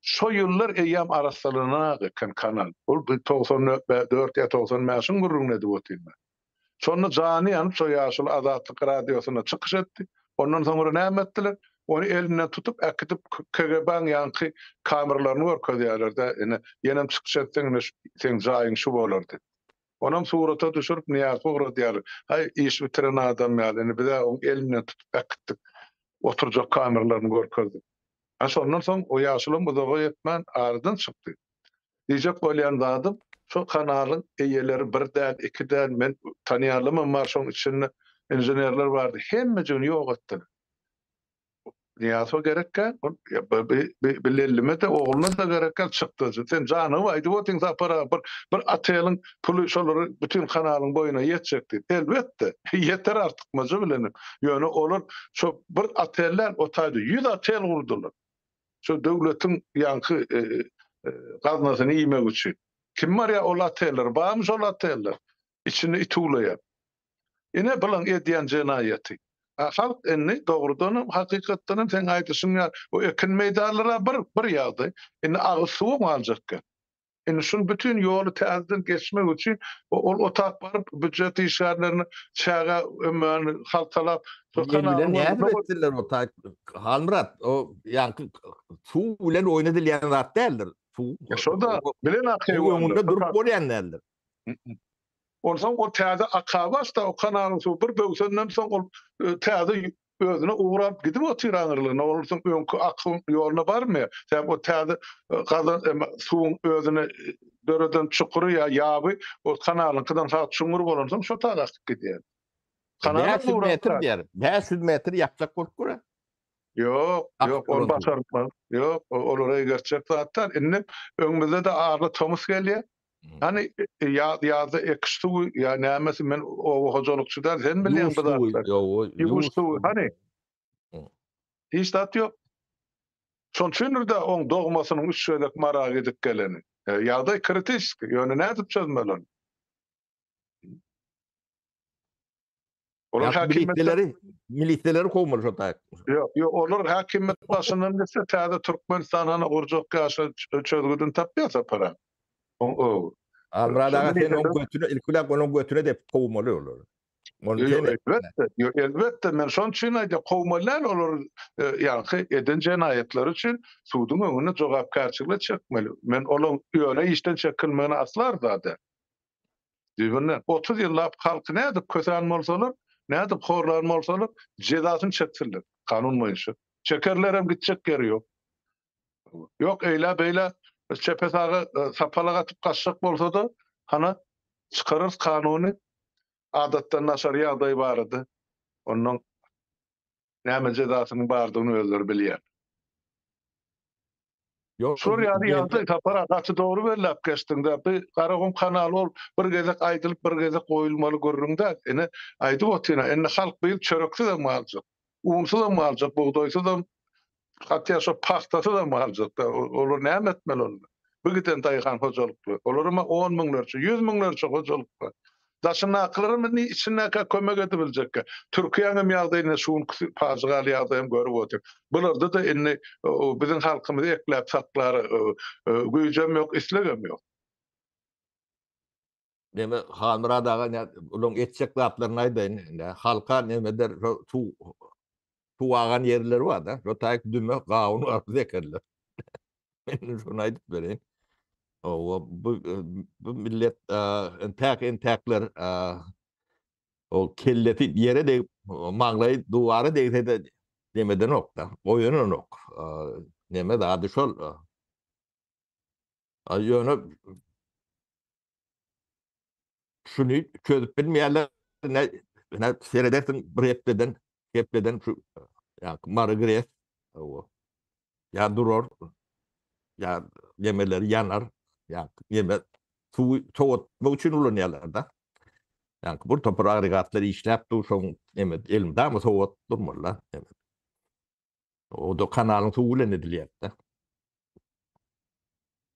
Şo ýyllar eýam arasalyna geken kanal. Ol 94 ýa 95-iň gurrun edip oturma. Şonu janyan şo ýaşyl Azatlyk radiosyna çykyş etdi. Ondan soňra näme etdiler? Onu elinden tutup akıtıp KGB'nin yankı kameralarını görkezýärler-de. Ýenem çykyş etseň sen jaýyň şu bolardy. Onam surata düşürüp Niyaz uğradyar. Hay iş bitiren adam ýaly. Bize o elinden tutup akıtdyk. Oturjak kameralarını görkezdik. Ondan soň o ýaşylyň buzaga ýetmän ardan çykdy. Diýjek bolýan zadym şo kanalyň eýeleri birden, ikiden men tanýarlymam bar şoň içinde inženerler bardy. Hemme jüni ýok etdiler. Niyaz'a gerekken bilellime de oğluna da gerekken çıktı. Sen canım aydı o tin zapara bir atayalın pulu şolary bütün kanalın boyuna yetecekti. Elbette yeter artık mazı bilenim. Yani olur şu bir ataylar o taýda 100 atayal kurdular. Şu devletin yankı gaznasını ýemek üçin. Kim var ya o ataylar? Bağımız o ataylar. İçini ituğlayan. Yine bilen ediyen cinayeti. Halk enni doğrudan hakykatdan sen aýdyşyň ýa o ekin meýdanlara bir ýagdy. Indi agyz suw aljakken. Indi şun bütün ýoly täzeden geçmek üçin o tak baryp büdjet işgärlerini çaga ömürni haltalap bilen näme etdiler o taýda Halmurat o ýa suw bilen oýnadylýan zat däldir. Şo da bilen akyýar durup bolýanlar. Ondan o täze akabas da o kanalyň suw bir böwsenden soň ol täze özüne uğrap gidip o tiranyrylygyna olursun öňkü akyň ýoluna barmy? Sen o täze gazan suwun özüne döreden çukury ýaby o kanalyň kydan saat şuňur bolansoň şo taýda gidýär. Kanalyň 500 metr diýer. 500 metr ýapjak bolup gör. Yok, onu başarmaz. Yok, olara gerçek zatlar. Indi öňümizde de ağırly Thomas gelýär. Hani ýazda ekstu ya nämesi men o hojolukçudan sen bilýän bu zatlar. Ýuwuşdu hani. Hiç tat ýok. Şoň üçin de oň dogmasynyň üç şöylek marag edip geleni. Ýagdaý kritik, ýöne nädip çözmeli? Olar militleri kovmaly şo taýda. Ýok, olar hakimiyet başyndan gelse täze Türkmenistanyň urjak ýaşa çözgüdün tapýarsa para. Almrada sen on götüne ilkulak onun götüne de kovmaly olar. Elbette men şoň üçin aýdym kovmalar olar ýa-ni eden jenaýetler üçin suwdyň öňüne jogapkarçylyk çekmeli. Men olaň ýöne işden çekilmegini aslar da. Diýenden 30 ýyllap halky nädip kösen bolsalar, nädip horlan bolsalar jezasyny çekdirler. Kanun boýunça. Çekerler hem gitjek geri ýok. Yok eýle beýle çepesaga sapalaga atyp kaçsak bolsa da hana çıkarır kanuny adatdan naşar ýagdaý bardy. Ondan näme jezasynyň bardygyny özleri bilýär. Yok, Şuraya geldi. yazdı aparatı doğru verilip geçtiğinde bir Karakum kanalı ol bir gezek aydılıp bir gezek koyulmalı görürüngde ene aydı otina ene halk bil çöröksü de malcık unsu da malcık buğdaysı da hatta şu pastası da malcık da olur ne etmeli onu bu giden dayıkan hocalıklı olur ama 10 miňlerçe 100 miňlerçe hocalıklı daşına akıllarım ni içine ka kömek edebilecek Türkiye'nin ýagdaýyna şuun pazygaly ýagdaýym görüp otur bularda da enne bizim halkymyz ekläp saklary güýjem ýok islegem ýok. Neme Hanmuradaga ne ulun etçek zatlaryny aýdaýyn. Halka neme der tu agan yerleri var da. Rotaýk düme gaýuny arpy ekerler. Men şonu aýdyp bereyim. Bu millet entäkler o kelleti yere de maňlaý duwara de demeden okda. Oýuny ok. Neme da şol ýöne şunu çözüp bilmeýärler ne seredersin bir hepden şu ya margres ya durur ya yemeleri yanar ya yeme soğutmak için ulanıyorlar da. Yani bu toprak agregatları işlep duruşun yemet elimde ama soğut durmurlar. Evet. O da kanalın suğulen ediliyor da.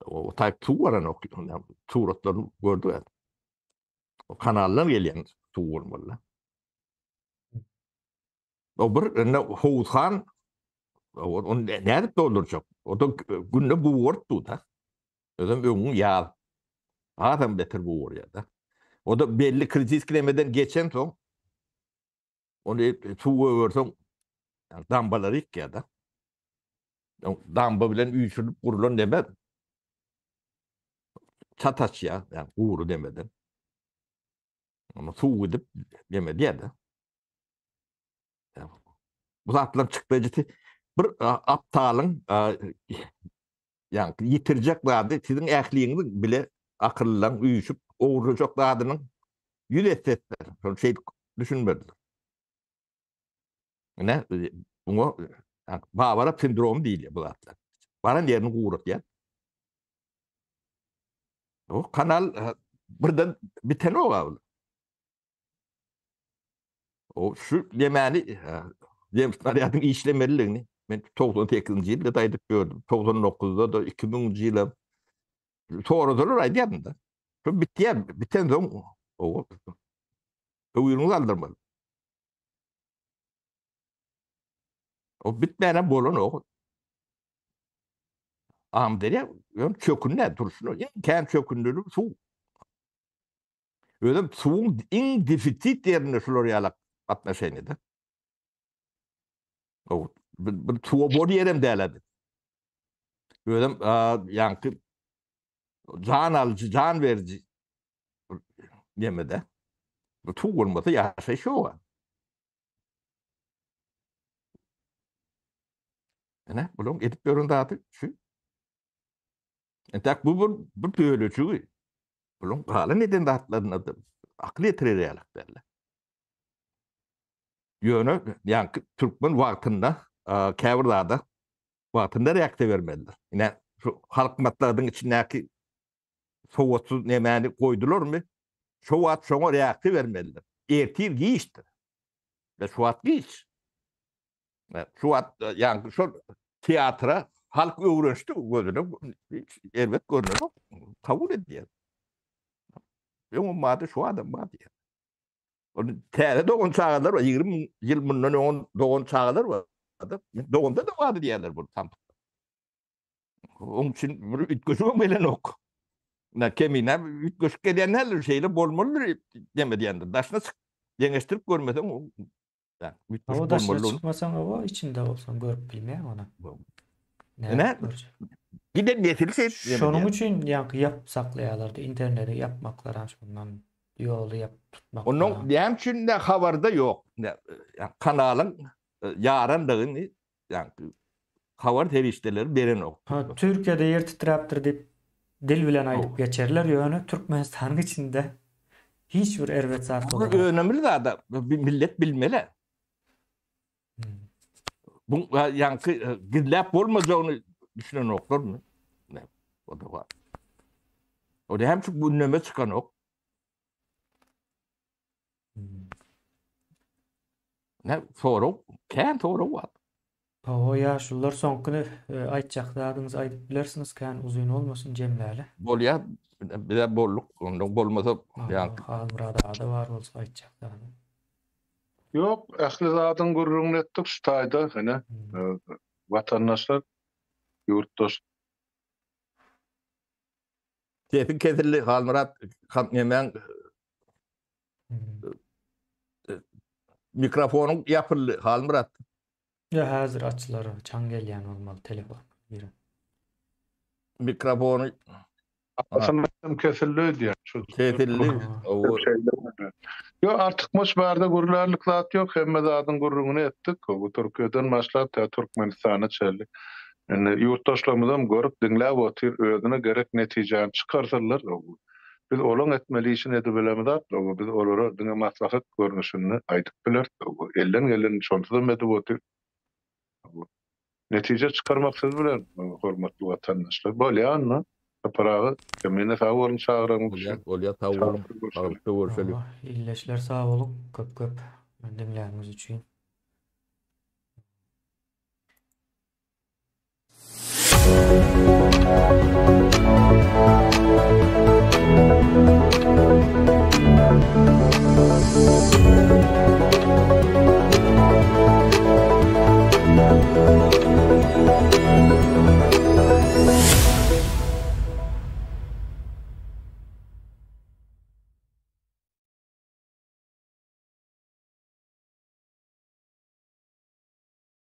O tayp su var o suratlarını gördü ya. O kanallar gelen su olmalı. O bir Hoğuzhan o nerede dolduracak? O da günde bu vurdu da. O da öňüň ýal. Adam beter bu vur ya da. O da belli kritis kilemeden geçen soň onu suwa öwürsoň dambalar ilk ya da. Damba bilen üýçülüp gurulan deme. Çataç ya, yani uğru demeden. Ama suwa edip demedi ya da. Bu zatlar çıktıcı bir aptalın yani yitirecek vardı sizin ähliňiz bile akıllan üýüşüp oğuracak adynyň yüz etsetler. Şol şey düşünmediler. Ne? Bunu Bavara sindromu değil ya bu zatlar. Baran yerini uğurak ya. O kanal birden biten o var. O şu demeli Cemşit işlemeliliğini ben 98. yılda daydık gördüm. 99'da da 2000. yılda sonradan aydı yanında. Şu bitti ya, biten zaman o uyunuzu aldırmadı. O bitmeyen bolon o. Amder ya, çökün ne dursun? Kendi çökünlüğü su. Öyle suun in defisit yerine şuraya atma şeyini de. O bir tuğ body yerim derlerdi. Öyle yankı can alıcı, can verici yemede. Bu tuğ olmadı yaşayışı o var. Ne? Bunun edip göründü artık şu. Tak bu böyle çünkü. Bunun hala neden de atlarına da aklı yetirerek derler. Yönü yankı Türkmen vaktinde Kevrdağ'da vaktinde reakte vermediler. Yine şu halk matlarının içindeki soğutsuz nemeni koydular mı? Şu at şuna reakte vermediler. Ertir giyiştir. Ve şu at giyiş. Şu at yani şu tiyatra halk öğrenişti gözüne elbet görünür. Kabul ediyor. Yok madde şu adam madde. Onu tere doğun çağlar var. 20 yıl bundan doğun çağlar var. Doğunda da vardı diyorlar bunu tam. Onun için bir ütköşü böyle nok. Ne kemine ütköşü gelenler şeyle bolmalı demedi yani. Daşına yengeştirip görmeden o yani O daşına çıkmasan o içinde olsan görüp bilmeýän ona. Ne? Giden netili şey. Şonun üçün yankı yap saklayalardı. İnternete yapmaklar şundan yolu yap tutmak. Onun diýen üçin de habarda yok. Yani kanalın yarandığını yani habar terişteleri beren ok. Türkiye'de yer titraptır deyip dil bilen ayıp geçerler. Yönü Türkmenistan'ın içinde hiçbir ervet zat olarak. Bu önemli da millet bilmeli. Bu yankı gidlap olmayacağını düşünen oklar mı? O da var. O da hem şu gündeme çıkan ok. Ne soru? Kän soru var. O ýaşullar soňkuny aýtjakdadyňyz aýdyp bilersiniz kan uzun olmasyn jemläli. Bolýar bir de bolluk. Ondan bolmasa yani Halmurada da bar bolsa aýtjakdady. Yok, ähli zadyň gurrun etdik şu taýda hene watandaşlar yurtdoş Tepin kesildi Halmurat Kamyemen mikrofonun yapıldı Halmurat. Ya hazır açılar çan gelýän bolmaly telefon. Biri. Mikrofonu aslında kesildi diye. kesildi. O Yo artık moş barda gurlarlyk zat yok. Hemme zadyň gurruny etdik. Bu Türkiýeden başlap ta Türkmenistana çeldi. Yani yurtdaşlarymyzdan görüp dinläp otyr özüne gerek netijäni çykarsarlar. Biz olan etmeli işin edip bilemizat. Biz olara diňe maslahat görnüşini aýdyp bilerdik. Elden şontadan edip otyr. Netije çıkarmaksız bilen hormatly watandaşlar. Bolýanmy? Paragy kemine sag bolun çagyramyz. Olya tavuğum. Tavuğum. Illeşler sağ olun. Köp dinleýänimiz üçin.